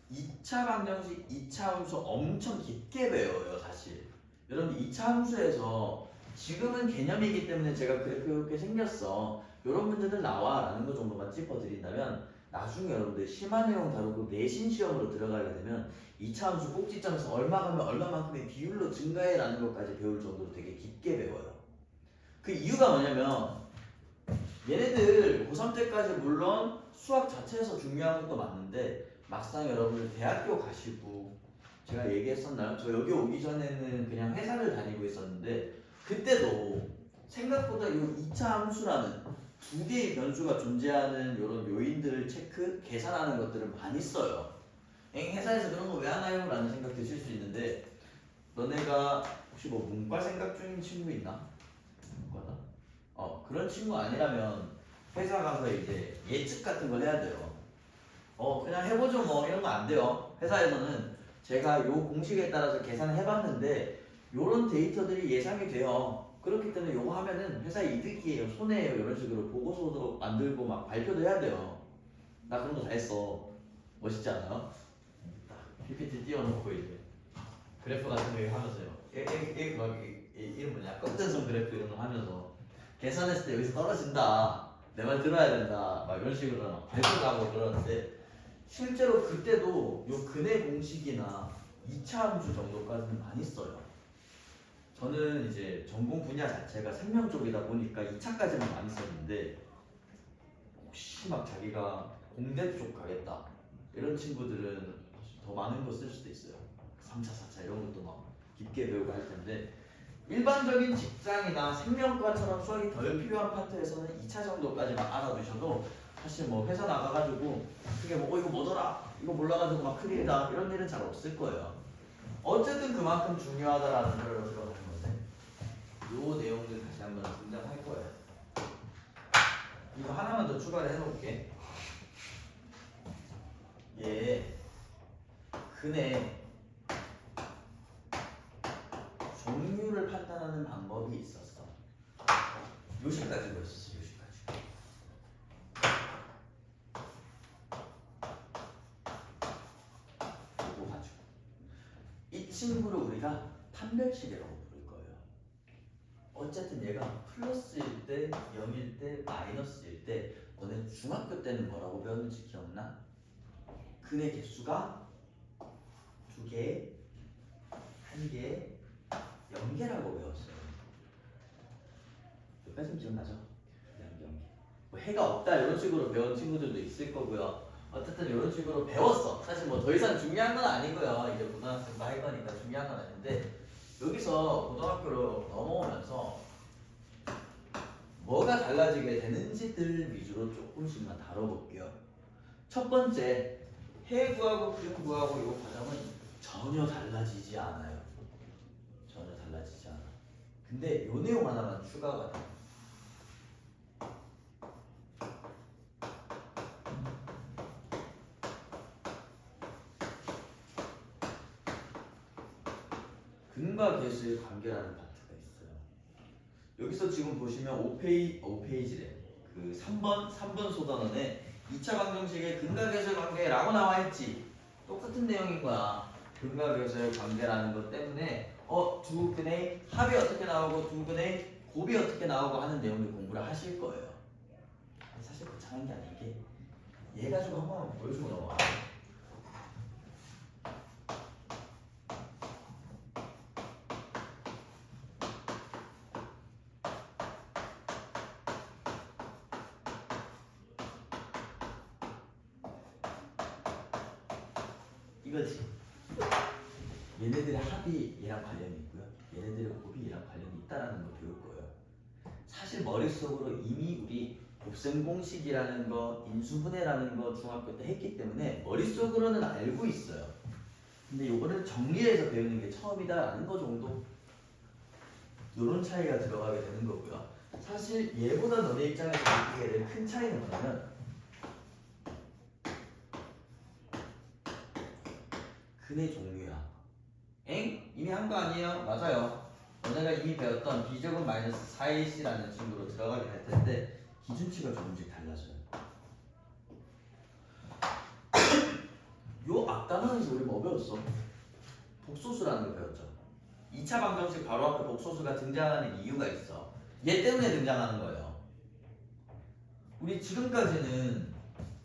2차 방정식, 2차 함수 엄청 깊게 배워요 사실. 여러분 2차 함수에서 지금은 개념이기 때문에 제가 그래프 이렇게 생겼어 이런 문제들 나와 라는 거 정도만 짚어드린다면 나중에 여러분들 심화 내용 다루고 내신 시험으로 들어가게 되면 2차 함수 꼭지점에서 얼마 가면 얼마만큼의 비율로 증가해 라는 것까지 배울 정도로 되게 깊게 배워요. 그 이유가 뭐냐면 얘네들 고3 때까지 물론 수학 자체에서 중요한 것도 맞는데 막상 여러분들 대학교 가시고 제가 얘기했었나요? 저 여기 오기 전에는 그냥 회사를 다니고 있었는데 그때도 생각보다 이 2차 함수라는 두 개의 변수가 존재하는 이런 요인들을 계산하는 것들을 많이 써요. 회사에서 그런 거 왜 하나요? 라는 생각 드실 수 있는데 너네가 혹시 뭐 문과 생각 중인 친구 있나? 문과다? 그런 친구 아니라면 회사 가서 이제 예측 같은 걸 해야 돼요. 그냥 해보죠 뭐 이런 거 안 돼요. 회사에서는 제가 요 공식에 따라서 계산을 해봤는데 요런 데이터들이 예상이 돼요. 그렇기 때문에 요거 하면은 회사의 이득이에요, 손해예요 이런 식으로 보고서도 만들고 막 발표도 해야 돼요. 나 그런 거 다 했어. 멋있지 않아요? PPT 띄워놓고 이제 그래프 같은 거 하면서요. 이름 뭐냐? 꺾은선 그래프 이런 거 하면서 계산했을 때 여기서 떨어진다. 내 말 들어야 된다. 막 이런 식으로 막 발표도 하고 그러는데 실제로 그때도 요 근해 공식이나 2차 함수 정도까지는 많이 써요. 저는 이제 전공 분야 자체가 생명 쪽이다 보니까 2차까지는 많이 썼는데 혹시 막 자기가 공대 쪽 가겠다 이런 친구들은 더 많은 거 쓸 수도 있어요. 3차, 4차 이런 것도 막 깊게 배우고 할 텐데 일반적인 직장이나 생명과처럼 수학이 덜 필요한 파트에서는 2차 정도까지만 알아두셔도 사실 뭐 회사 나가가지고 그게 뭐 이거 뭐더라 이거 몰라가지고 막 큰일이다 이런 일은 잘 없을 거예요. 어쨌든 그만큼 중요하다라는 걸 들어가는 건데 요 내용들 다시 한번 등장할 거예요. 이거 하나만 더 추가를 해놓을게. 얘 근해 종류를 판단하는 방법이 있었어. 요식까지 보였었어. 요식까지. 이거 가지고 이 친구를 우리가 판별식이라고 부를 거예요. 어쨌든 얘가 플러스일 때, 0일 때, 마이너스일 때 너네 중학교 때는 뭐라고 배웠는지 기억나? 근의 개수가 2개, 1개, 0개라고 배웠어요. 여기까지는 기억나죠? 0개. 뭐 해가 없다 이런 식으로 배운 친구들도 있을 거고요. 어쨌든 이런 식으로 배웠어. 사실 뭐 더 이상 중요한 건 아니고요. 이제 고등학생도 할 거니까 중요한 건 아닌데 여기서 고등학교로 넘어오면서 뭐가 달라지게 되는지들 위주로 조금씩만 다뤄볼게요. 첫 번째, 해 구하고 그림 구하고 이 과정은 전혀 달라지지 않아요. 전혀 달라지지 않아. 근데 요 내용 하나만 추가가 돼. 근과 계수의 관계라는 파트가 있어요. 여기서 지금 보시면 5페이지래. 그 3번 소단원에 2차 방정식의 근과 계수의 관계라고 나와 있지. 똑같은 내용인 거야. 근과 계수의 관계라는 것 때문에 두 근의 합이 어떻게 나오고 두 근의 곱이 어떻게 나오고 하는 내용을 공부를 하실 거예요. 사실 거창한 게 아닌 게 얘 가지고 한번 보여주고 넘어가. 이거지. 얘네들의 합이 얘랑 관련이 있고요. 얘네들의 곱이 얘랑 관련이 있다라는 거 배울 거예요. 사실 머릿속으로 이미 우리 곱셈 공식이라는 거, 인수분해라는 거 중학교 때 했기 때문에 머릿속으로는 알고 있어요. 근데 요거는 정리해서 배우는 게 처음이다라는 거 정도. 요런 차이가 들어가게 되는 거고요. 사실 얘보다 너네 입장에서 느끼게 될 큰 차이는 뭐냐면 근의 종류야. 엥? 이미 한 거 아니에요? 맞아요. 너네가 이미 배웠던 b제곱 마이너스 4ac라는 친구로 들어가게 될 텐데 기준치가 조금씩 달라져요. 요 앞단원에서 우리 뭐 배웠어? 복소수라는 걸 배웠죠. 2차 방정식 바로 앞에 복소수가 등장하는 이유가 있어. 얘 때문에 등장하는 거예요. 우리 지금까지는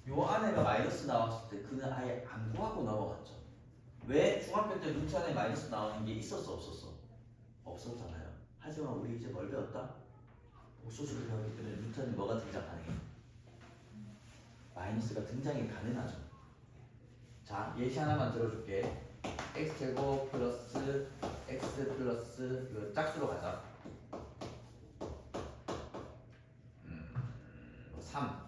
요 안에가 마이너스 나왔을 때 그는 아예 안 구하고 넘어갔죠. 왜? 중학교 때 루트 안에 마이너스 나오는 게 있었어 없었어? 없었잖아요. 하지만 우리 이제 뭘 배웠다? 복소수를 배웠기 때문에 루트 안에 뭐가 등장 가능해? 마이너스가 등장이 가능하죠. 자, 예시 하나만 들어줄게. x제곱 플러스 x 플러스 이거 짝수로 가자. 3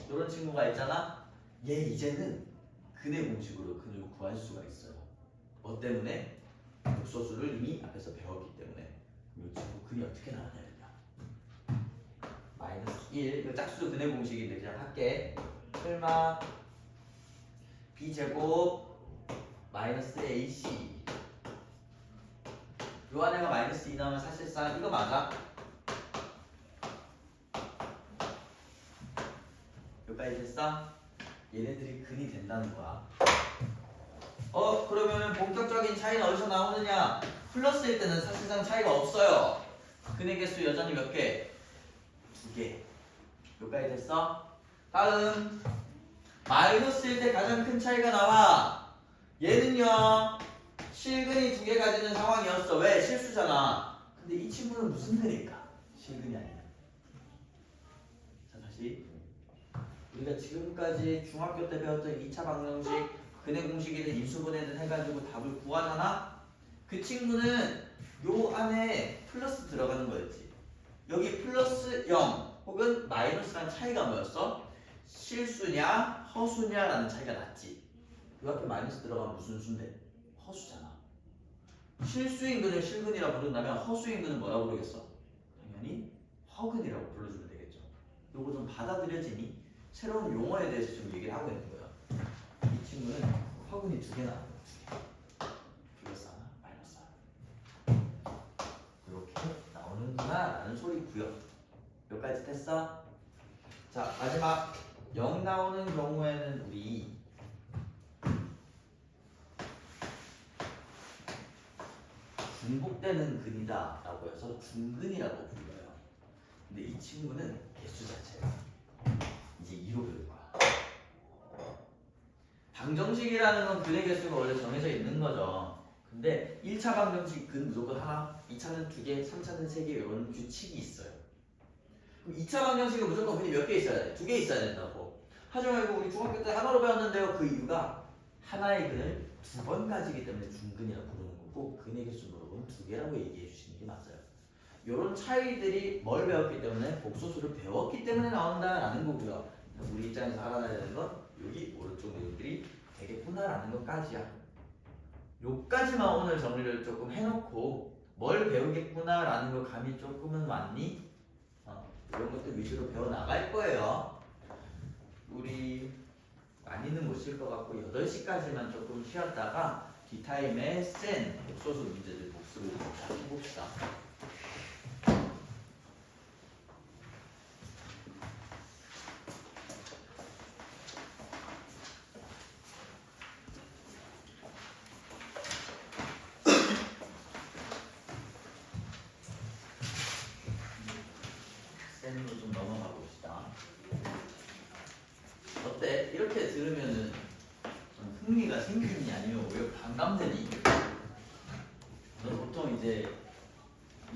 이런 친구가 있잖아. 얘 이제는 근의 공식으로 근을 구할 수가 있어요. 뭐 때문에? 복소수를 이미 앞에서 배웠기 때문에. 이 친구 근이 어떻게 나왔냐면요. 마이너스 1 이거 짝수 근의 공식인데 그냥 할게. 설마 b제곱 마이너스 ac 요 안에가 마이너스 2 나오면 사실상 이거 맞아? 여기까지 됐어? 얘네들이 근이 된다는 거야. 그러면 본격적인 차이는 어디서 나오느냐? 플러스일 때는 사실상 차이가 없어요. 근의 개수 여전히 몇 개? 2개. 여기까지 됐어? 다음 마이너스일 때 가장 큰 차이가 나와. 얘는요 실근이 2개 가지는 상황이었어. 왜? 실수잖아. 근데 이 친구는 무슨 근일까? 실근이 아니야. 자 다시 우리가 지금까지 중학교 때 배웠던 2차 방정식 근의 공식이든 인수분해든 해가지고 답을 구하잖아? 그 친구는 요 안에 플러스 들어가는 거였지. 여기 플러스 0 혹은 마이너스란 차이가 뭐였어? 실수냐 허수냐라는 차이가 났지. 요 앞에 마이너스 들어가면 무슨 수인데? 허수잖아. 실수인 근을 실근이라고 부른다면 허수인 근은 뭐라고 부르겠어? 당연히 허근이라고 불러주면 되겠죠. 요거 좀 받아들여지니? 새로운 용어에 대해서 지금 얘기를 하고 있는 거예요. 이 친구는 허근이 2개 나와요. 플러스 하나, 마이너스 하나. 이렇게 나오는구나 라는 소리고요. 여기까지 됐어? 자 마지막 0 나오는 경우에는 우리 중복되는 근이다 라고 해서 중근이라고 불러요. 근데 이 친구는 개수 자체가 이제 2로 배울 거야. 방정식이라는 건 근의 개수가 원래 정해져 있는 거죠. 근데 1차 방정식 근 무조건 하나, 2차는 2개, 3차는 3개 이런 규칙이 있어요. 그럼 2차 방정식은 무조건 근이 몇 개 있어야 돼? 2개 있어야 된다고. 하지만 이거 우리 중학교 때 하나로 배웠는데요. 그 이유가 하나의 근을 2번 가지기 때문에 중근이라고 부르는 거고 근의 개수 물어보면 2개라고 얘기해 주시는 게 맞아요. 이런 차이들이 뭘 배웠기 때문에 복소수를 배웠기 때문에 나온다라는 거고요. 우리 입장에서 알아놔야 되는 건 여기 오른쪽 내용들이 되겠구나라는 것까지야. 요까지만 오늘 정리를 조금 해놓고 뭘 배우겠구나라는 거 감이 조금은 왔니? 이런 것들 위주로 배워나갈 거예요. 우리 많이는 못 쉴 것 같고 8시까지만 조금 쉬었다가 뒷타임에 센 복소수 문제들 복습을 좀 해봅시다. 흥미가 생기니 아니면 오히려 반감되니. 너 보통 이제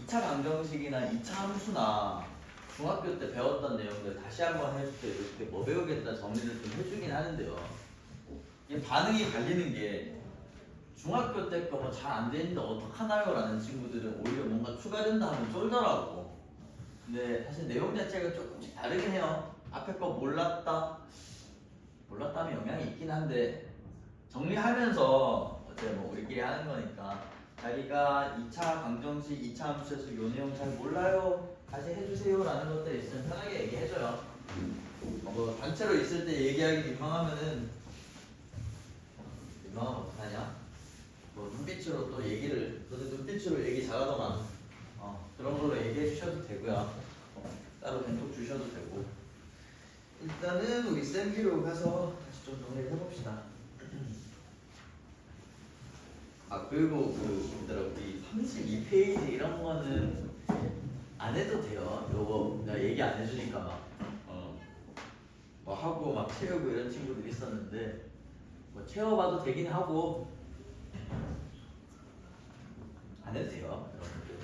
2차 방정식이나 2차 함수나 중학교 때 배웠던 내용들 다시 한번 해줄 때 이렇게 뭐 배우겠다 정리를 좀 해주긴 하는데요. 이게 반응이 갈리는 게 중학교 때 거 뭐 잘 안 되는데 어떡하나요? 라는 친구들은 오히려 뭔가 추가된다 하면 쫄더라고. 근데 사실 내용 자체가 조금씩 다르긴 해요. 앞에 거 몰랐다면 영향이 있긴 한데 정리하면서 어째 뭐 우리끼리 하는 거니까 자기가 2차 방정식, 2차 함수에서 요 내용 잘 몰라요. 다시 해주세요 라는 것들 있으면 편하게 얘기해줘요. 뭐 단체로 있을 때 얘기하기 민망하면은 민망하면 어떡하냐? 뭐 눈빛으로 또 얘기를 너네 눈빛으로 얘기 잘하더만 그런 걸로 얘기해 주셔도 되고요. 따로 벤톡 주셔도 되고 일단은 우리 쌤기로 가서 다시 좀 정리를 해봅시다. 아 그리고 얘들아 우리 32페이지 이런 거는 안 해도 돼요. 요거 내가 얘기 안 해주니까 뭐 하고 막 채우고 이런 친구들이 있었는데 뭐 채워봐도 되긴 하고 안 해도 돼요. 여러분들.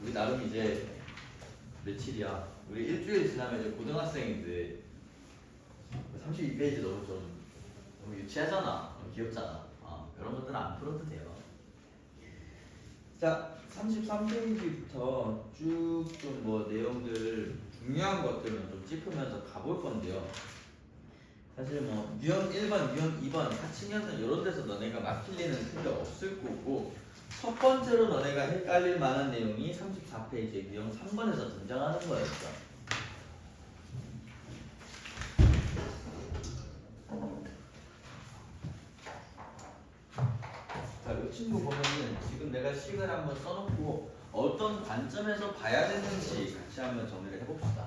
우리 나름 이제 며칠이야? 우리 일주일 지나면 이제 고등학생인데 32페이지 너무 유치하잖아. 너무 귀엽잖아. 이런 것들은 안 풀어도 돼요. 자, 33페이지부터 쭉 좀 뭐 내용들 중요한 것들만 좀 짚으면서 가볼 건데요. 사실 뭐 유형 1번, 유형 2번, 사칭연산 이런 데서 너네가 막힐 일은 크게 없을 거고 첫 번째로 너네가 헷갈릴 만한 내용이 34페이지 유형 3번에서 등장하는 거였죠. 자, 이 친구 보면은 지금 내가 식을 한번 써놓고 어떤 관점에서 봐야 되는지 같이 한번 정리를 해봅시다.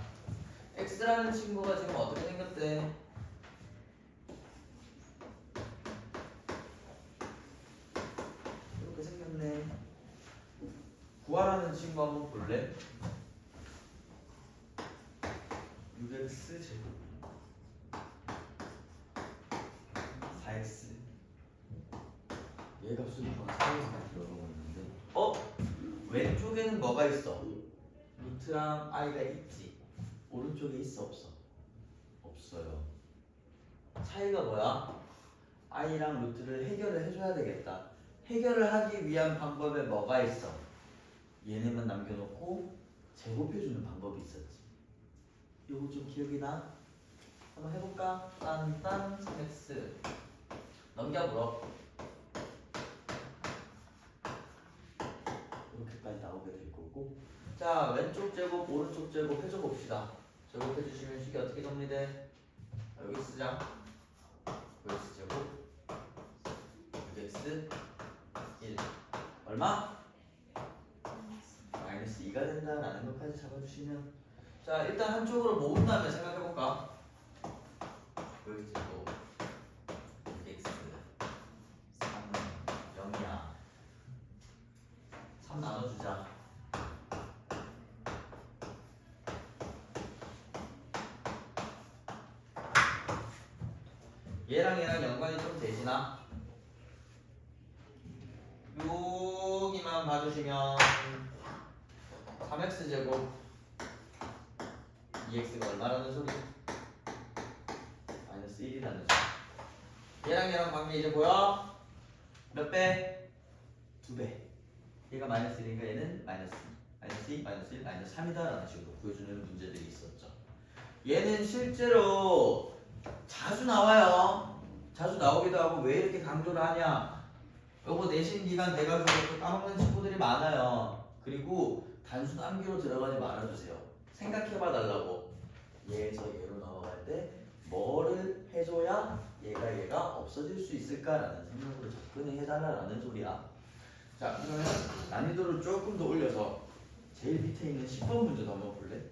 X라는 친구가 지금 어떻게 생겼대? 이렇게 생겼네. 구하라는 친구 한번 볼래? 6x 제곱 4x 얘가 수니까 사이에서 들어가고 있는데 왼쪽에는 뭐가 있어? 루트랑 i가 있지. 오른쪽에 있어 없어? 없어요. 차이가 뭐야? i랑 루트를 해결을 해줘야 되겠다. 해결을 하기 위한 방법에 뭐가 있어? 얘네만 남겨놓고 제곱해주는 방법이 있었지. 요거 좀 기억이 나? 한번 해볼까? 딴딴 3x 넘겨불어. 이렇게까지 나오게 될 거고. 자, 왼쪽 제곱, 오른쪽 제곱 해줘 봅시다. 제곱해 주시면 식이 어떻게 정리돼? 여기 쓰자. 5x 제곱 6x 1 얼마? 마이너스 2가 된다라는 것까지 잡아주시면 자 일단 한쪽으로 모은 다음에 생각해볼까? 5x 제곱 6x 3은 0이야. 3 나눠주자. 얘랑 연관이 좀 되시나? 여기만 봐주시면 3x 제곱 2x가 얼마라는 소리? 마이너스 1이라는 소리. 얘랑 관계 이제 보여? 몇 배? 2배. 얘가 마이너스 1이니까 얘는 마이너스 2, 마이너스 1, 마이너스 3이다라는 식으로 보여주는 문제들이 있었죠. 얘는 실제로 자주 나와요. 자주 나오기도 하고 왜 이렇게 강조를 하냐? 요거 내신 기간 돼가지고 또 까먹는 친구들이 많아요. 그리고 단순 암기로 들어가지 말아주세요. 생각해봐 달라고. 얘에서 얘로 넘어갈 때 뭐를 해줘야 얘가 없어질 수 있을까라는 생각으로 접근을 해달라는 소리야. 자, 그러면 난이도를 조금 더 올려서 제일 밑에 있는 10번 문제도 한번 볼래?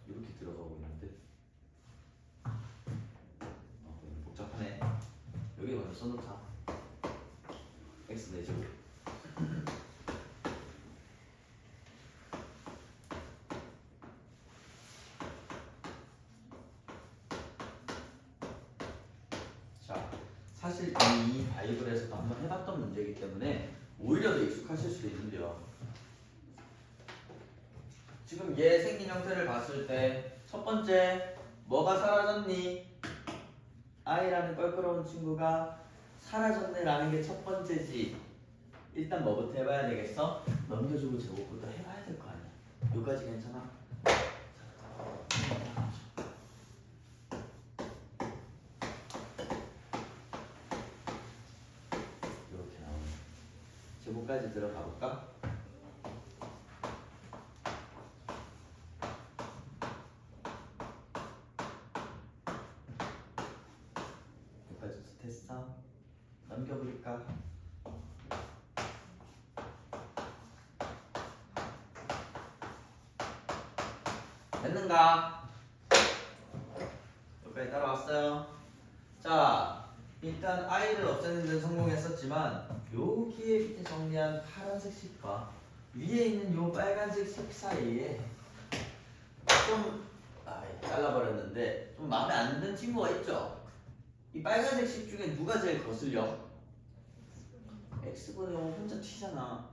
이렇게 들어가고 있는데 복잡하네. 여기 먼저 써놓자. x 4제곱 자, 사실 이 바이블에서도 한번 해봤던 문제이기 때문에 오히려 더 익숙하실 수도 있는데요. 지금 얘 생긴 형태를 봤을 때 첫 번째 뭐가 사라졌니? I라는 껄끄러운 친구가 사라졌네라는 게 첫 번째지. 일단 뭐부터 해봐야 되겠어? 넘겨주고 제곱부터 해봐야 될 거 아니야. 여기까지 괜찮아? 이렇게 나오네. 제곱까지 들어가 볼까? 여기까지 됐어? 넘겨볼까? 됐는가? 여기까지 따라왔어요. 자, 일단 I를 없애는 데는 성공했었지만 여기에 밑에 정리한 파란색 식과 위에 있는 요 빨간색 색 사이에 좀 잘라버렸는데 좀 마음에 안 드는 친구가 있죠? 이 빨간색 식 중에 누가 제일 거슬려? X분의 5 혼자 튀잖아.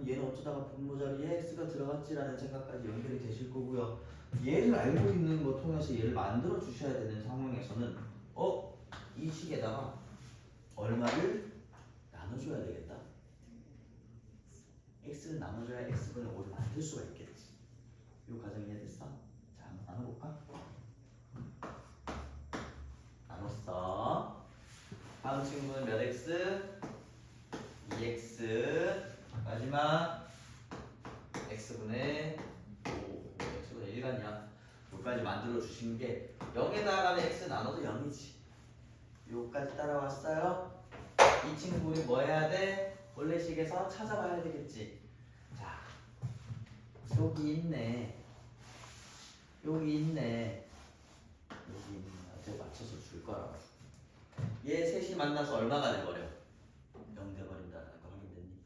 얘는 어쩌다가 분모 자리에 X가 들어갔지라는 생각까지 연결이 되실 거고요. 얘를 알고 있는 거 통해서 얘를 만들어 주셔야 되는 상황에서는 이 식에다가 얼마를 나눠줘야 되겠다. X를 나눠줘야 X분의 5를 만들 수가 있겠지. 이 과정 이해됐어? 자, 한번 나눠볼까? 나눴어. 다음 친구는 몇 X? 2X. 마지막 X분의 5. X분의 1가냐? 여기까지 만들어 주신 게 0에다가는 X 나눠도 0이지. 여기까지 따라왔어요. 이 친구 우리 뭐 해야 돼? 원래식에서 찾아봐야 되겠지. 자, 여기 있네. 여기 있네. 여기 있네. 어떻게 맞춰서 줄 거라고. 얘 셋이 만나서 얼마가 돼버려? 0 돼버린다는 거 확인됐니?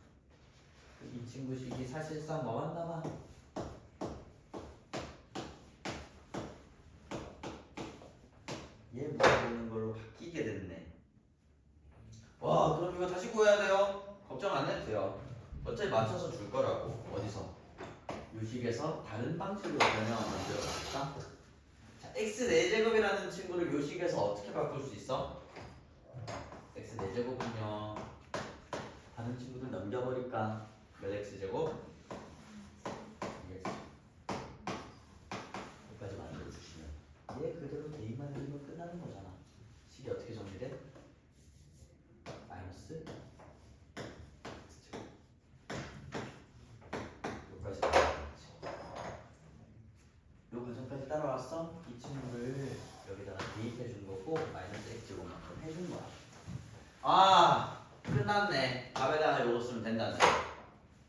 이 친구 식이 사실상 뭐 한다마? 얘 물어보는 걸로 바뀌게 됐네. 와, 그럼 이거 다시 구해야 돼요? 걱정 안 해도 돼요. 어차피 맞춰서 줄 거라고. 어디서? 요식에서 다른 방식으로 변형을 만들어 볼까? 자, x 4제곱이라는 친구를 요식에서 어떻게 바꿀 수 있어? x 4제곱은요 다른 친구들 넘겨버릴까? 몇 x제곱? 2x. 여기까지 만들어주시면 얘 그대로 대입만 해주면 끝나는 거잖아. 식이 어떻게 정리돼? 마이너스 x제곱. 여기까지 따라왔지. 요 과정까지 따라왔어? 이 친구를 여기다가 대입해 준 거고 마이너스 x제곱만큼 해준 거야. 끝났네. 답에다가 요거 쓰면 된다네.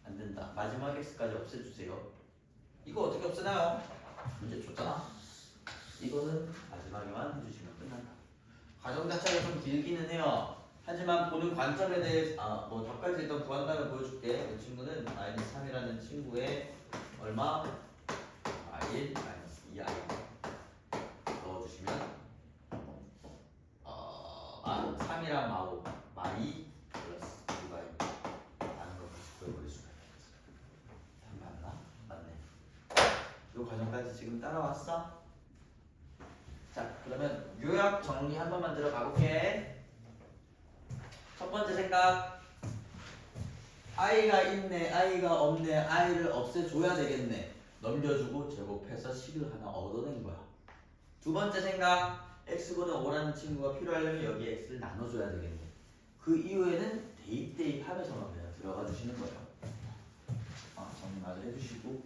안 된다. 마지막 x까지 없애주세요. 이거 어떻게 없애나요? 문제 줬잖아. 이거는 마지막에만 해주시면 끝난다. 과정 자체가 좀 길기는 해요. 하지만 보는 관점에 대해서 뭐 답까지 일단 구한 다음에 보여줄게. 이 친구는 마이너스 3이라는 친구의 얼마? r1 마이너스 2i 넣어주시면 3이랑 마오 마이 플러스 2i 라는 걸 다시 구해버릴 수가 있겠어. 맞나? 맞네. 이 과정까지 지금 따라왔어? 자, 그러면 요약 정리 한 번만 들어가 볼게. 첫 번째 생각. i가 있네, i가 없네, i를 없애줘야 되겠네. 넘겨주고 제곱해서 식을 하나 얻어낸 거야. 두 번째 생각. x분의 5라는 친구가 필요하려면 여기 x를 나눠줘야 되겠네. 그 이후에는 대입하면서만 그냥 들어가 주시는 거예요. 정리 마저 해주시고.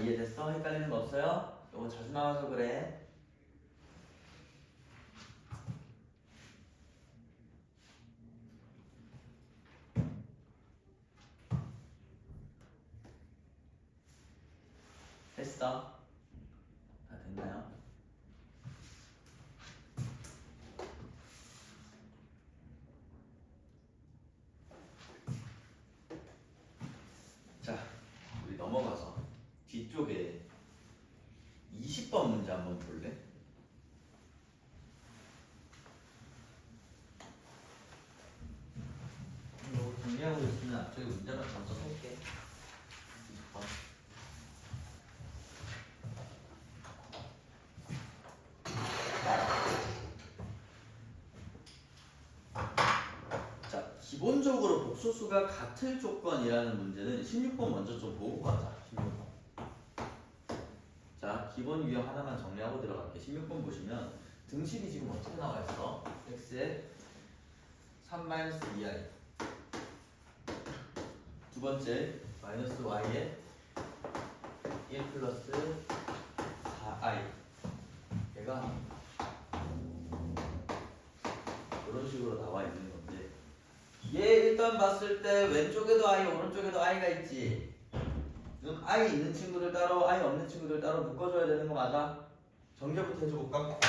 이해됐어? 헷갈리는 거 없어요? 이거 자주 나와서 그래. 됐어? 다 됐나요? 볼래? 이거 정리하고 있으면 앞쪽에 문제를 먼저 할게. 자, 기본적으로 복소수가 같을 조건이라는 문제는 16번 먼저 좀 보고 가자. 16번. 자, 기본 유형 하나만 정리하고 들어갈게. 16번 보시면 등식이 지금 어떻게 나와 있어? x에 3-2i. 두 번째 마이너스 y에 1 플러스 4i. 얘가 이런 식으로 나와 있는 건데, 얘 일단 봤을 때 왼쪽에도 i, 오른쪽에도 i가 있지. 그럼 i 있는 친구들 따로, i 없는 친구들 따로 묶어줘야 되는 거 맞아? 정리부터 해줘볼까?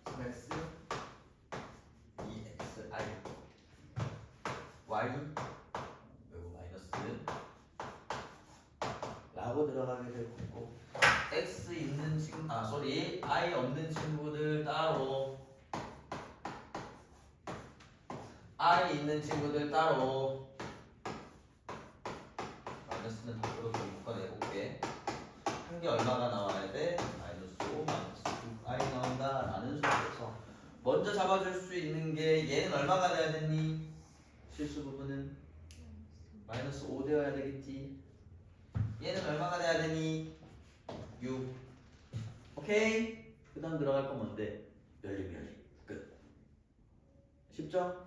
3x 2xi y 그리고 마이너스 라고 들어가게 될 거고, x 있는 친구, i 없는 친구들 따로, i 있는 친구들 따로, 마이너스는 밖으로 좀 묶어내볼게. 한 개 얼마가 나와야 돼? 마이너스 5, 마이너스 6i 나온다 라는 소리에서 먼저 잡아줄 수 있는 게, 얘는 얼마가 돼야 되니? 실수 부분은 마이너스 5 되어야 되겠지. 얘는 얼마가 돼야 되니? 6. 오케이? 그 다음 들어갈 건 뭔데? 열림 끝. 쉽죠?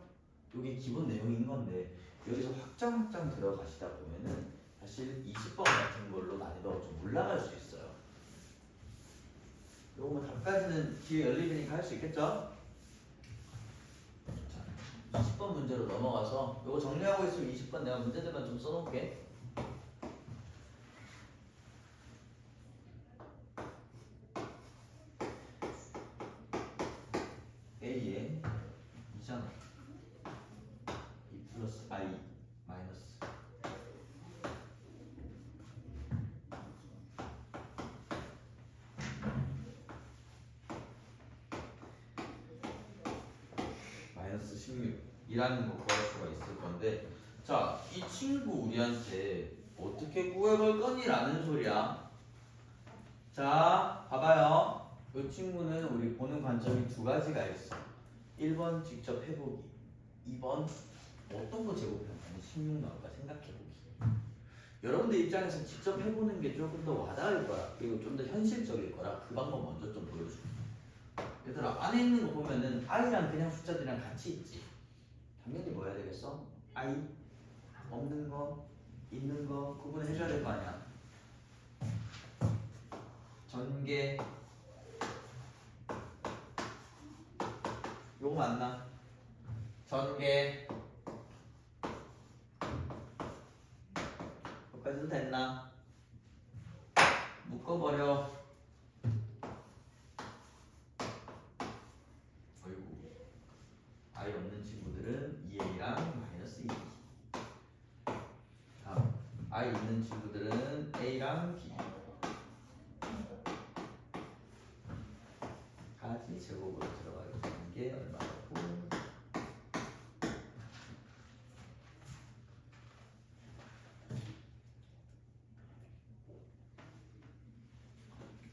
이게 기본 내용인 건데, 여기서 확장 들어가시다 보면은 사실 20번 같은 걸로 난이도가 좀 올라갈 수 있어요. 요거 뭐 답까지는 뒤에 열리니까 할 수 있겠죠? 자, 20번 문제로 넘어가서 요거 정리하고 있으면 20번 내가 문제들만 좀 써놓을게. A에 2잖아. 2 플러스 I 마이너스 마이너스 16이라는 거 구할 수가 있을 건데, 자, 이 친구 우리한테 어떻게 구해볼 거니라는 소리야. 자, 봐봐요. 이 친구는 우리 보는 관점이 두 가지가 있어. 1번 직접 해보기, 2번 어떤 거 제곱하면 16 나올까 생각해보기. 여러분들 입장에서 직접 해보는 게 조금 더 와닿을 거야. 그리고 좀 더 현실적일 거라 그 방법 먼저 좀 보여줄게. 얘들아, 안에 있는 거 보면은 i랑 그냥 숫자들이랑 같이 있지. 당연히 뭐 해야 되겠어? i 없는 거, 있는 거 구분해줘야 될 거 아니야. 전개 요거 맞나? 전개 여기까지도 됐나? 묶어버려. 어이구, i 없는 친구들은 2a랑 마이너스 2. 다음 i 있는 친구들은 a랑 b 가지 제곱으로 들어가게 되는 게 얼마고?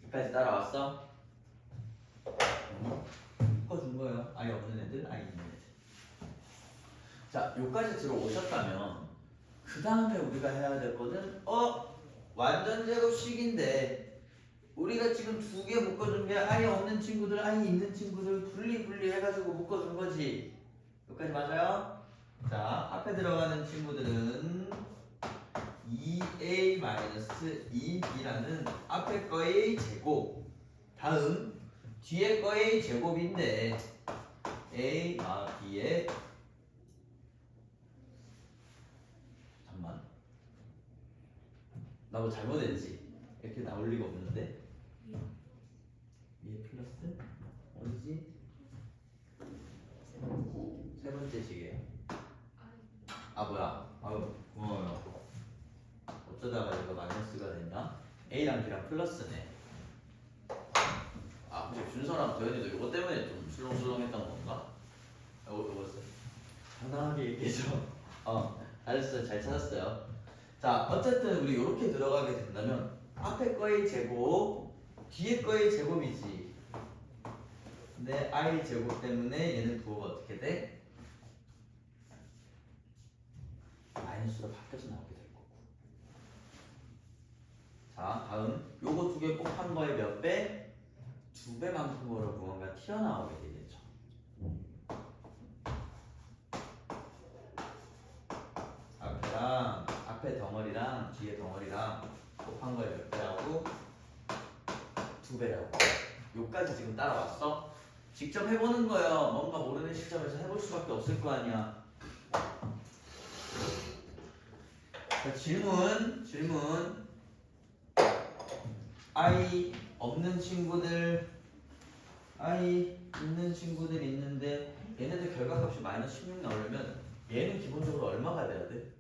여기까지 따라왔어? 묶어준 거예요. 아이 없는 애들, 아이 있는 애들. 자, 여기까지 들어오셨다면 그 다음에 우리가 해야 될 거는 완전 제곱식인데 우리가 지금 두 개 묶어준 게 아이 없는 친구들, 아이 있는 친구들 분리 해가지고 묶어준 거지. 여기까지 맞아요? 자, 앞에 들어가는 친구들은 2a-2b라는 앞에 거의 제곱, 다음 뒤에 거의 제곱인데 a, b의 잠깐만, 나 뭐 잘못했지? 이렇게 나올 리가 없는데 위에 플러스 어디지? 세 번째 시계. 아 뭐야? 아유 고마워요. 어쩌다가 이거 마이너스가 됐나? A랑 B랑 플러스네. 준서랑 도현이도 이거 때문에 좀 술렁술렁했던 건가? 이거 당당하게 얘기해줘. 알았어요. 잘 찾았어요. 자, 어쨌든 우리 이렇게 들어가게 된다면 앞에 거의 제곱, 뒤에 거의 제곱이지. 근데 i 제곱 때문에 얘는 부호가 어떻게 돼? 마이너스로 바뀌어서 나오게 될 거고. 자, 다음 요거 두 개 곱한 거에 몇 배? 2배만큼으로 무언가 튀어나오게 되겠죠. 앞에 덩어리랑 뒤에 덩어리랑 곱한 거에 몇 배라고? 2배라고. 요까지 지금 따라왔어? 직접 해보는 거예요. 뭔가 모르는 시점에서 해볼 수밖에 없을 거 아니야. 자, 질문. i 없는 친구들, i 있는 친구들 있는데 얘네들 결과값이 마이너스 16 나오려면 얘는 기본적으로 얼마가 돼야 돼?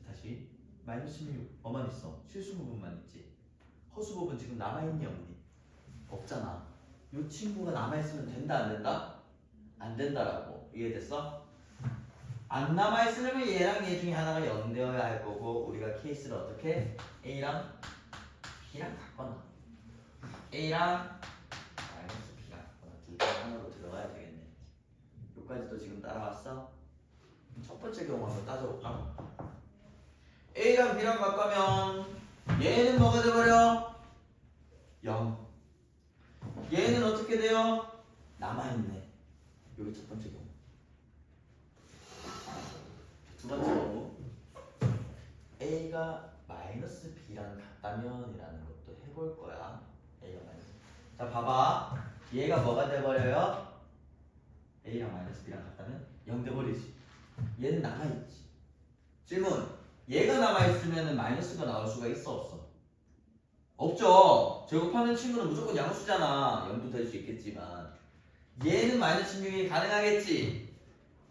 다시 마이너스 16 뭐만 있어? 실수 부분만 있지. 허수 부분 지금 남아있니 없니? 없잖아. 이 친구가 남아있으면 된다 안 된다? 안 된다라고. 이해됐어? 안 남아있으려면 얘랑 얘 중에 하나가 0 되어야 할 거고 우리가 케이스를 어떻게? A랑 B랑 같거나 A랑 마이너스 B랑 같거나 둘 중 하나로 들어가야 되겠네. 여기까지도 지금 따라왔어? 첫 번째 경우 한번 따져볼까? A랑 B랑 같다면 얘는 뭐가 돼버려? 0. 얘는 어떻게 돼요? 남아있네. 여기 첫 번째 경우. 두 번째 경우 A가 마이너스 B랑 같다면 이라는 것도 해볼 거야. A가 마이너스. 자, 봐봐. 얘가 뭐가 돼버려요? A랑 마이너스 B랑 같다면 0 돼버리지. 얘는 남아있지. 질문. 얘가 남아있으면 마이너스가 나올 수가 있어 없어? 없죠. 제곱하는 친구는 무조건 양수잖아. 0도 될 수 있겠지만 얘는 마이너스 16이 가능하겠지.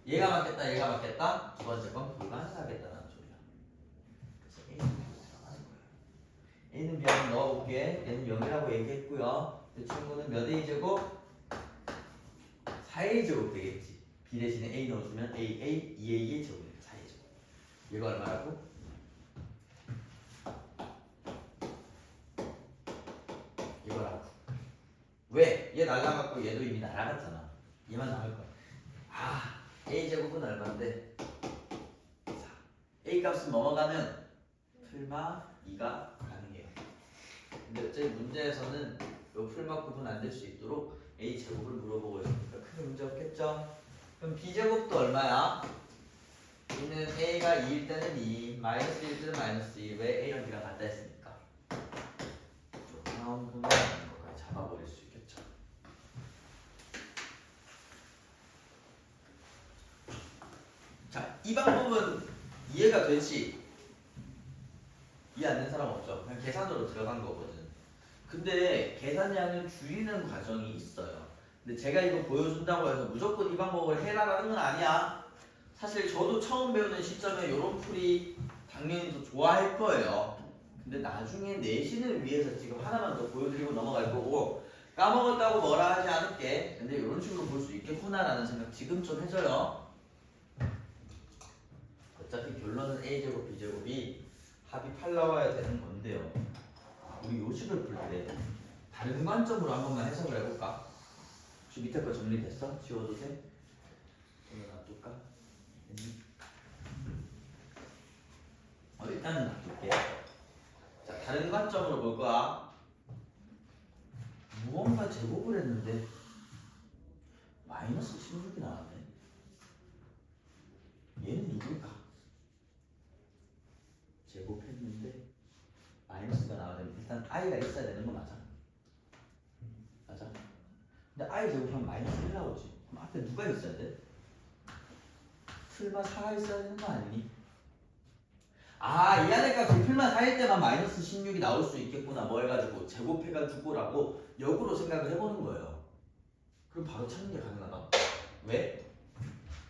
얘가 맞겠다 얘가 맞겠다. 두 번째 건 불가능하겠다는 소리야. 그래서 A는 들어가는 거야. A는 B 한번 넣어볼게. 얘는 0이라고 얘기했고요. 이 친구는 몇 A제곱? 4A제곱 되겠지. B 대신에 A 넣어주면 AA 2A의 제곱이니까 4A제곱. 얘가 얼마라고? 이거라고. 왜? 얘 날라갔고 얘도 이미 날아갔잖아. 얘만 남을 거야. A제곱은 얼마인데? 4. A 값은 넘어가는 풀마 2가 가능해요. 근데 어차피 문제에서는 요 풀마 구분 안 될 수 있도록 A제곱을 물어보고 있으니까 큰 문제 없겠죠? 그럼 B제곱도 얼마야? B는 A가 2일 때는 2, 마이너스 1일 때는 마이너스 2. 왜 A랑 B랑 같다 했으니까 조그마한 분야라는 것까지 잡아버릴 수 있겠죠. 자, 이 방법은 이해가 되지? 이해 안 된 사람 없죠? 그냥 계산으로 들어간 거거든. 근데 계산량을 줄이는 과정이 있어요. 근데 제가 이거 보여준다고 해서 무조건 이 방법을 해라라는 건 아니야. 사실 저도 처음 배우는 시점에 이런 풀이 당연히 더 좋아할 거예요. 근데 나중에 내신을 위해서 지금 하나만 더 보여드리고 넘어갈 거고 까먹었다고 뭐라 하지 않을게. 근데 이런 식으로 볼 수 있겠구나라는 생각 지금 좀 해줘요. 어차피 결론은 A제곱 B제곱이 합이 8 나와야 되는 건데요. 우리 요식을 풀 때 다른 관점으로 한 번만 해석을 해볼까? 혹시 밑에 거 정리됐어? 지워도 돼? 이거 놔둘까? 일단은 놔둘게. 자, 다른 관점으로 볼 거야. 무언가 제곱을 했는데 마이너스 16이 나왔네. 얘는 누굴까? 제곱했는데 마이너스가 나와야 일단 i가 있어야 되는 거 맞아? 맞아? 근데 i 제곱하면 마이너스 1 나오지. 그럼 앞에 누가 있어야 돼? 풀마 4가 있어야 되는 거 아니니? 이 안에 값이 풀마 4일 때만 마이너스 16이 나올 수 있겠구나. 뭐 해가지고 제곱해가지고라고 역으로 생각을 해보는 거예요. 그럼 바로 찾는 게 가능하다. 왜?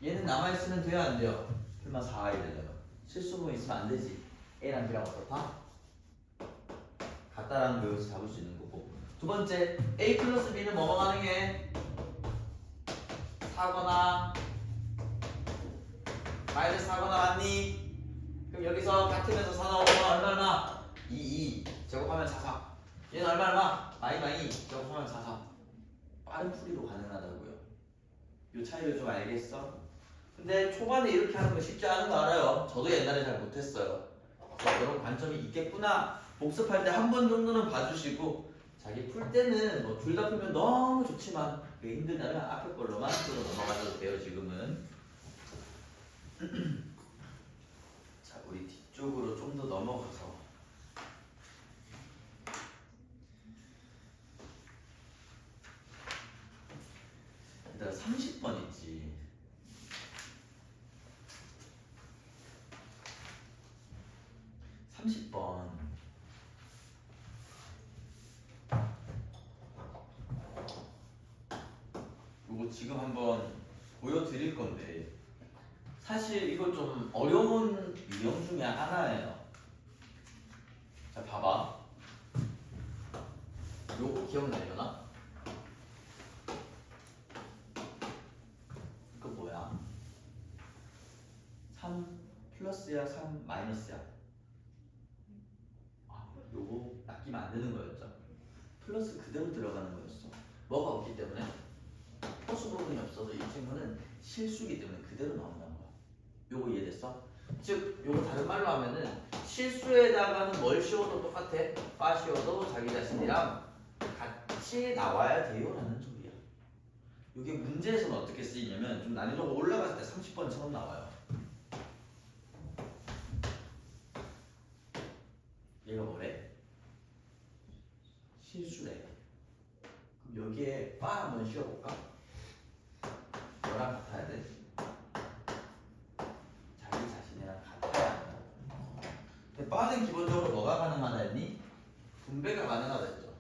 얘는 남아있으면 돼요 안 돼요? 풀마 4가 되려면 실수분 있으면 안 되지. A랑 B랑 어떻다? 같다라는 거 여기서 잡을 수 있는 거고. 두 번째 A 플러스 B는 뭐뭐 가능해? 4거나 마이너스 4거나 맞니? 그럼 여기서 같으면서 4 나오면 얼마나? 2 제곱하면 4 4 얘는 얼마나? 마이 제곱하면 4 4 빠른 풀이도 가능하다고요. 이 차이를 좀 알겠어? 근데 초반에 이렇게 하는 거 쉽지 않은 거 알아요. 저도 옛날에 잘 못했어요. 그래서 이런 관점이 있겠구나. 복습할 때 한 번 정도는 봐주시고 자기 풀 때는 뭐 둘 다 풀면 너무 좋지만 그게 힘들다면 앞에 걸로만 들어 넘어가셔도 돼요. 지금은. 자, 우리 뒤쪽으로 좀 더 넘어가서 얘들아 30번 있지. 30번 요거 지금 한번 보여드릴 건데 사실 이거 좀 어려운 유형 중에 하나예요. 자, 봐봐. 요거 기억나려나? 이거 뭐야? 3 플러스야 3 마이너스야? 아, 요거 낚이면 안 되는 거였죠. 플러스 그대로 들어가는 거였어. 뭐가 없기 때문에? 허수 부분이 없어도 이 친구는 실수기 때문에 그대로 나온다는 거야. 요거 이해됐어? 즉 요거 다른 말로 하면은 실수에다가는 뭘 씌워도 똑같아. 빠 씌워도 자기 자신이랑 같이 나와야 돼요 라는 소리야. 이게 문제에서는 어떻게 쓰이냐면 좀 난이도가 올라갔을 때 30번처럼 나와요. 얘가 뭐래? 실수래. 그럼 여기에 빠 한번 씌워볼까? 너랑 같아야 돼. 자기 자신이랑 같아야 한다. 근데 빠는 기본적으로 뭐가 가능하다 했니? 분배가 가능하다 했죠.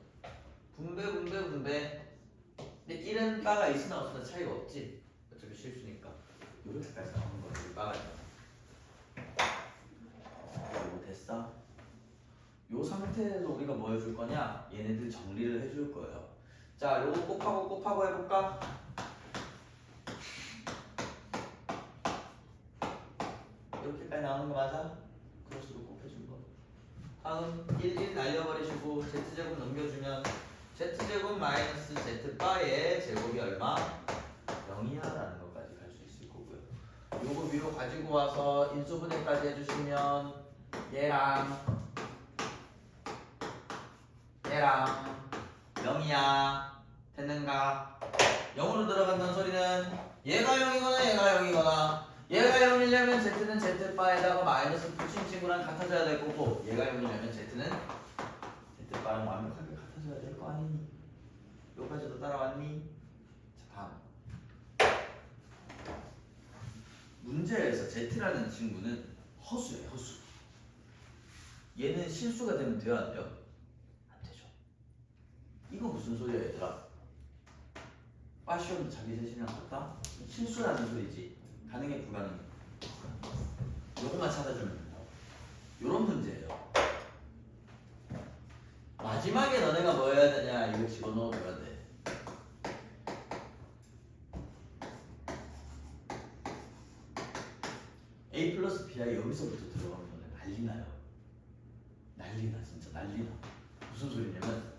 분배. 근데 1은 빠가 있으나 없으나 차이가 없지. 어차피 실수니까. 이렇게까지 나오는 거야. 여기 빠가 있다. 이거 됐어? 요 상태에서 우리가 뭐 해줄 거냐? 얘네들 정리를 해줄 거예요. 자, 요거 곱하고 해볼까? 이렇게까지 나오는 거 맞아? 크로스로 곱해준 거. 다음 1 날려버리시고 z제곱 넘겨주면 z제곱 마이너스 z바의 제곱이 얼마? 0이야 라는 것까지 갈 수 있을 거고요. 요거 위로 가지고 와서 인수분해까지 해주시면 얘랑 0이야 됐는가? 0으로 들어간다는 소리는 얘가 0이거나 얘가 0이려면 z는 z바에다가 마이너스 붙인 친구랑 같아져야 될 거고 얘가 0이려면 z는 z바랑 완벽하게 같아져야 될 거 아니니? 여기까지도 따라왔니? 자, 다음 문제에서 z라는 친구는 허수예요. 허수. 얘는 실수가 되면 돼요 안 돼요? 안 되죠. 이거 무슨 소리야 얘들아? 빠시오는 자기 자신이랑 같다? 실수라는 소리지. 가능해 불가능해? 요것만 찾아주면 된다고. 요런 문제예요. 마지막에 너네가 뭐 해야 되냐 이거 집어넣어줘야 돼. A 플러스 B가 여기서부터 들어가면 너네 난리나요. 난리나 진짜 난리나. 무슨 소리냐면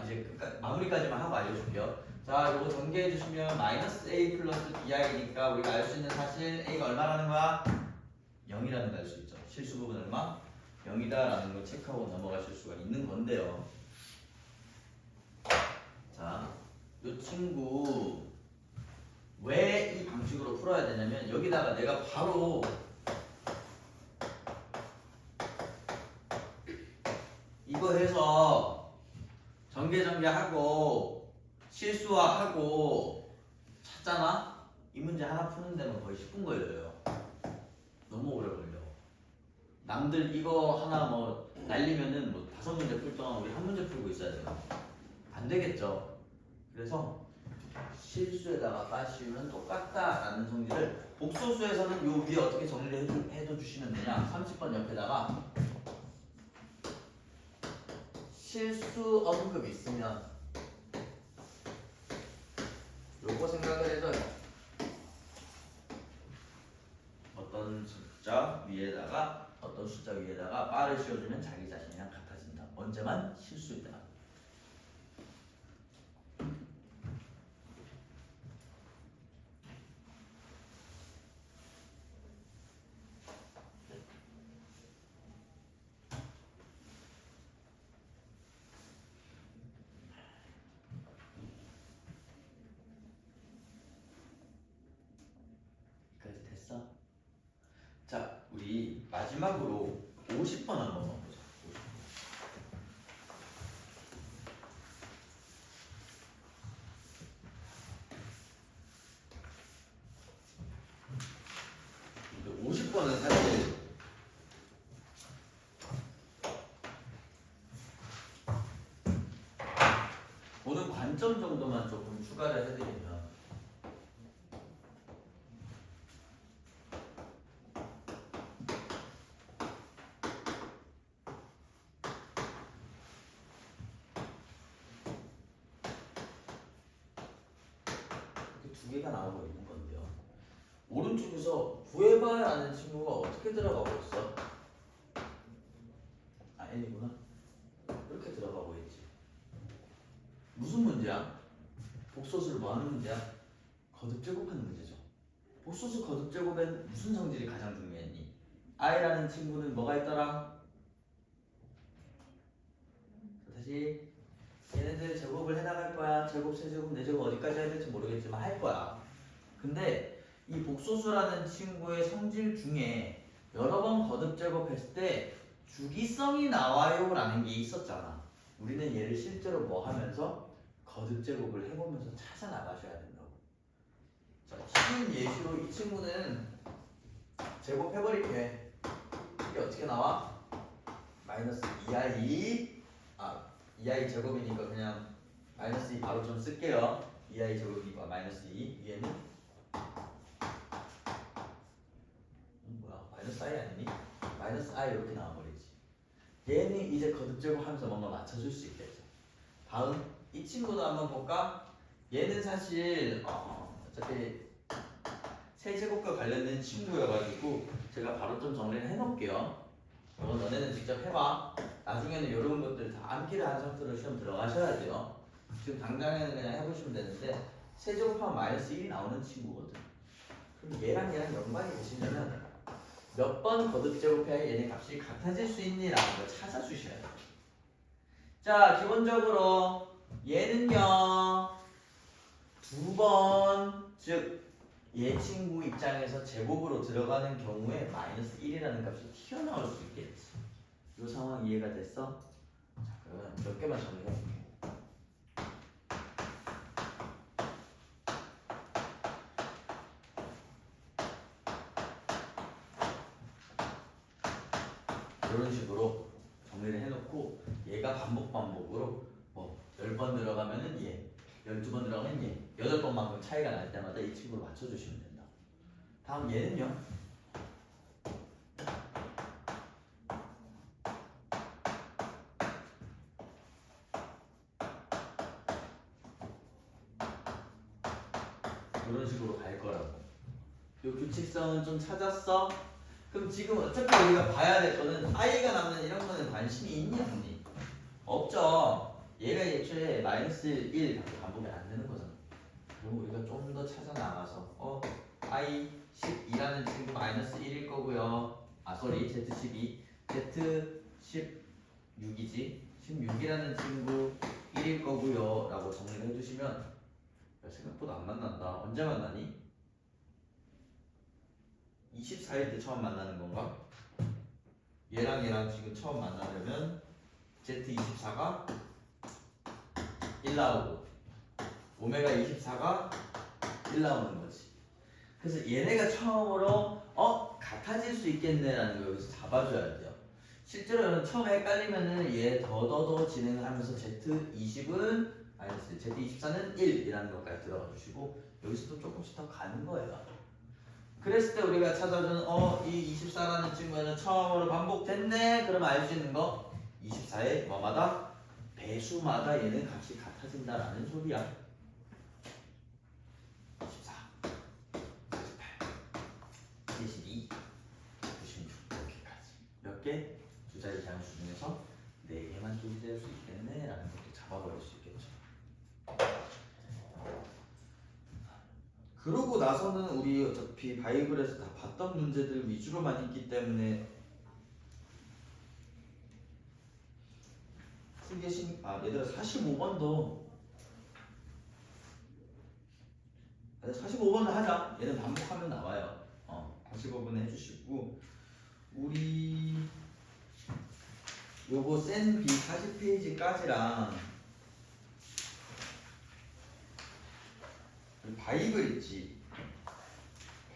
이제 마무리까지만 하고 알려줄게요. 자, 요거 전개해 주시면 마이너스 A 플러스 BI니까 우리가 알 수 있는 사실 A가 얼마라는 거야? 0이라는 걸 알 수 있죠. 실수 부분 얼마? 0이다라는 걸 체크하고 넘어가실 수가 있는 건데요. 자, 요 친구 왜 이 방식으로 풀어야 되냐면 여기다가 내가 바로 이거 해서 전개하고 실수화하고 찾잖아? 이 문제 하나 푸는 데는 거의 10분 걸려요. 너무 오래 걸려. 남들 이거 하나 뭐 날리면은 뭐 5문제 풀 동안 우리 한 문제 풀고 있어야 돼요. 안 되겠죠. 그래서 실수에다가 빠시면 똑같다라는 성질을 복소수에서는 요 위에 어떻게 정리를 해줘 주시면 되냐? 30번 옆에다가 실수 언급 있으면 요거 생각을 해줘요. 어떤 숫자 위에다가 바를 씌워주면 자기 자신이랑 같아진다. 언제만 실수일 때만. 여기까지 됐어? 자, 우리 마지막으로 50번 한 번만 보자. 50번은 사실 보는 관점 정도만 조금 추가를 해드리면 이렇게 두 개가 나오고 있는 건데요. 오른쪽에서 구해봐야 하는 친구가 어떻게 들어가고 있어? 아, n이구나. 이렇게 들어가고 있지. 무슨 문제야? 복소수를 뭐 하는 문제야? 거듭 제곱하는 문제죠. 복소수 거듭 제곱엔 무슨 성질이 가장 중요했니? i라는 친구는 뭐가 있더라? 다시 얘네들 제곱을 해나갈 거야. 제곱, 세제곱, 네제곱 어디까지 해야 될지 모르겠지만 할 거야. 근데 이 복소수라는 친구의 성질 중에 여러 번 거듭 제곱했을 때 주기성이 나와요 라는 게 있었잖아. 우리는 얘를 실제로 뭐 하면서 거듭 제곱을 해보면서 찾아 나가셔야 된다고. 자, 쉬운 예시로 이 친구는 제곱해버릴게. 이게 어떻게 나와? 마이너스 2i 2i 제곱이니까 그냥 마이너스 2 바로 좀 쓸게요. 2i 제곱이니까 마이너스 2 위에는 뭐야? 마이너스 i 아니니? 마이너스 i 이렇게 나와버리지. 얘는 이제 거듭 제곱하면서 뭔가 맞춰줄 수 있겠죠. 다음 이 친구도 한번 볼까? 얘는 사실 어차피 세제곱과 관련된 친구여가지고 제가 바로 좀 정리를 해놓을게요. 너네는 직접 해봐. 나중에는 이런 것들 다 암기를 한 상태로 시험 들어가셔야 돼요. 지금 당장에는 그냥 해보시면 되는데 세제곱하면 마이너스 1이 나오는 친구거든. 그럼 얘랑 연관이 되시려면 몇 번 거듭 제곱해야 얘네 값이 같아질 수 있니라는 걸 찾아주셔야 돼요. 자, 기본적으로 얘는요 2번, 즉 얘 친구 입장에서 제곱으로 들어가는 경우에 마이너스 1이라는 값이 튀어나올 수 있겠지. 이 상황 이해가 됐어? 자, 그러면 몇 개만 정리해볼게. 이런 식으로 정리를 해놓고 얘가 반복으로 뭐 10번 들어가면은 얘, 12번 들어가면 얘, 8번만큼 차이가 날 때마다 이 친구를 맞춰주시면 된다. 다음 얘는요. 이런 식으로 갈 거라고. 이 규칙성은 좀 찾았어? 그럼 지금 어차피 우리가 봐야 될 거는 i가 남는 이런 거는 관심이 있니 없니? 없죠. 얘가 애초에 마이너스 1 반복이 안 되는 거잖아. 그럼 우리가 좀 더 찾아 나가서 i 12라는 친구 마이너스 1일 거고요. z12 z 16이지 16이라는 친구 1일 거고요 라고 정리를 해두시면 생각보다 안 만난다. 언제 만나니? 24일 때 처음 만나는 건가? 얘랑 지금 처음 만나려면 Z24가 1 나오고 오메가 24가 1 나오는 거지. 그래서 얘네가 처음으로 같아질 수 있겠네라는 걸 여기서 잡아줘야 돼요. 실제로는 처음에 헷갈리면은 얘 더 진행을 하면서 Z20은 마이너스 Z24는 1이라는 것까지 들어가 주시고 여기서도 조금씩 더 가는 거예요. 그랬을 때 우리가 찾아주는 이 24라는 친구는 처음으로 반복됐네. 그러면 알 수 있는 거 24에 뭐마다 배수마다 얘는 값이 같아진다라는 소리야. 14, 48, 72, 96 이렇게까지 몇 개? 두 자리 자연수 중에서 4개만 존재할 수 있겠네 라는 것도 잡아버릴 수 있겠죠. 그러고 나서는 우리 어차피 바이블에서 다 봤던 문제들 위주로만 있기 때문에 얘들아 45번도 45번도 하자. 얘는 반복하면 나와요. 45번 해주시고 우리 요거 센 B 40페이지까지랑 바이블 있지.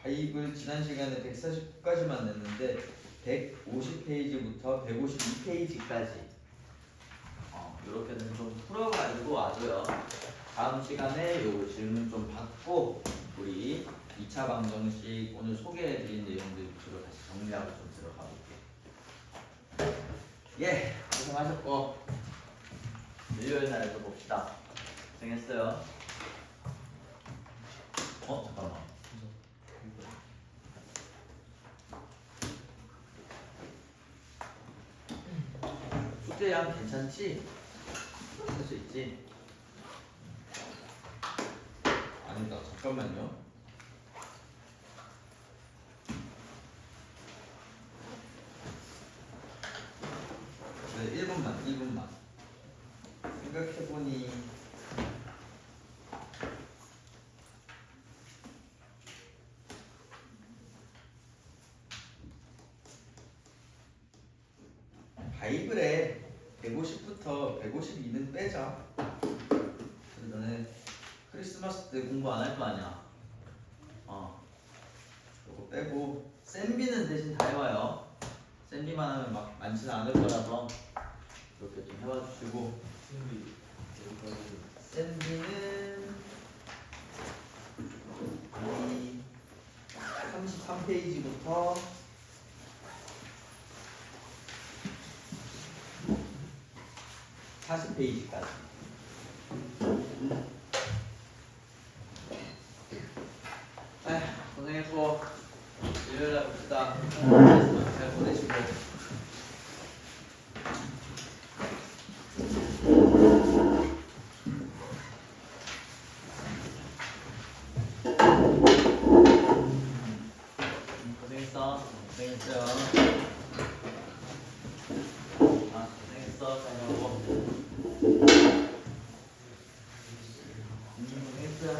바이블 지난 시간에 149까지만 냈는데 150페이지부터 152페이지까지 이렇게는 좀 풀어가지고 와줘요. 다음 시간에 요 질문 좀 받고 우리 2차 방정식 오늘 소개해드린 내용들 위주로 다시 정리하고 좀 들어가 볼게요. 예, 고생하셨고 일요일 날에도 봅시다. 고생했어요. 잠깐만. 숙제량 괜찮지? 할 수 있지? 아니다, 잠깐만요. 네, 1분만. 생각해보니 바이블에 150부터 152는 빼자. 너네 크리스마스 때 공부 안 할 거 아니야. 이거 빼고 센비는 대신 다 해와요. 센비만 하면 막 많지는 않을 거라서 이렇게 좀 해와 주시고 센비는 이 33페이지부터 40페이지까지. 고생했고 일요일날 봅시다. 잘 보내시고. 고생했어요. 고생했어. 잘 먹어. 고생했어요.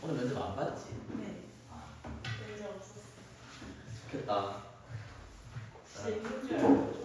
오늘 면접 안 봤지? 네. 면접 없었어. 좋겠다. 진짜 힘든 줄 알고.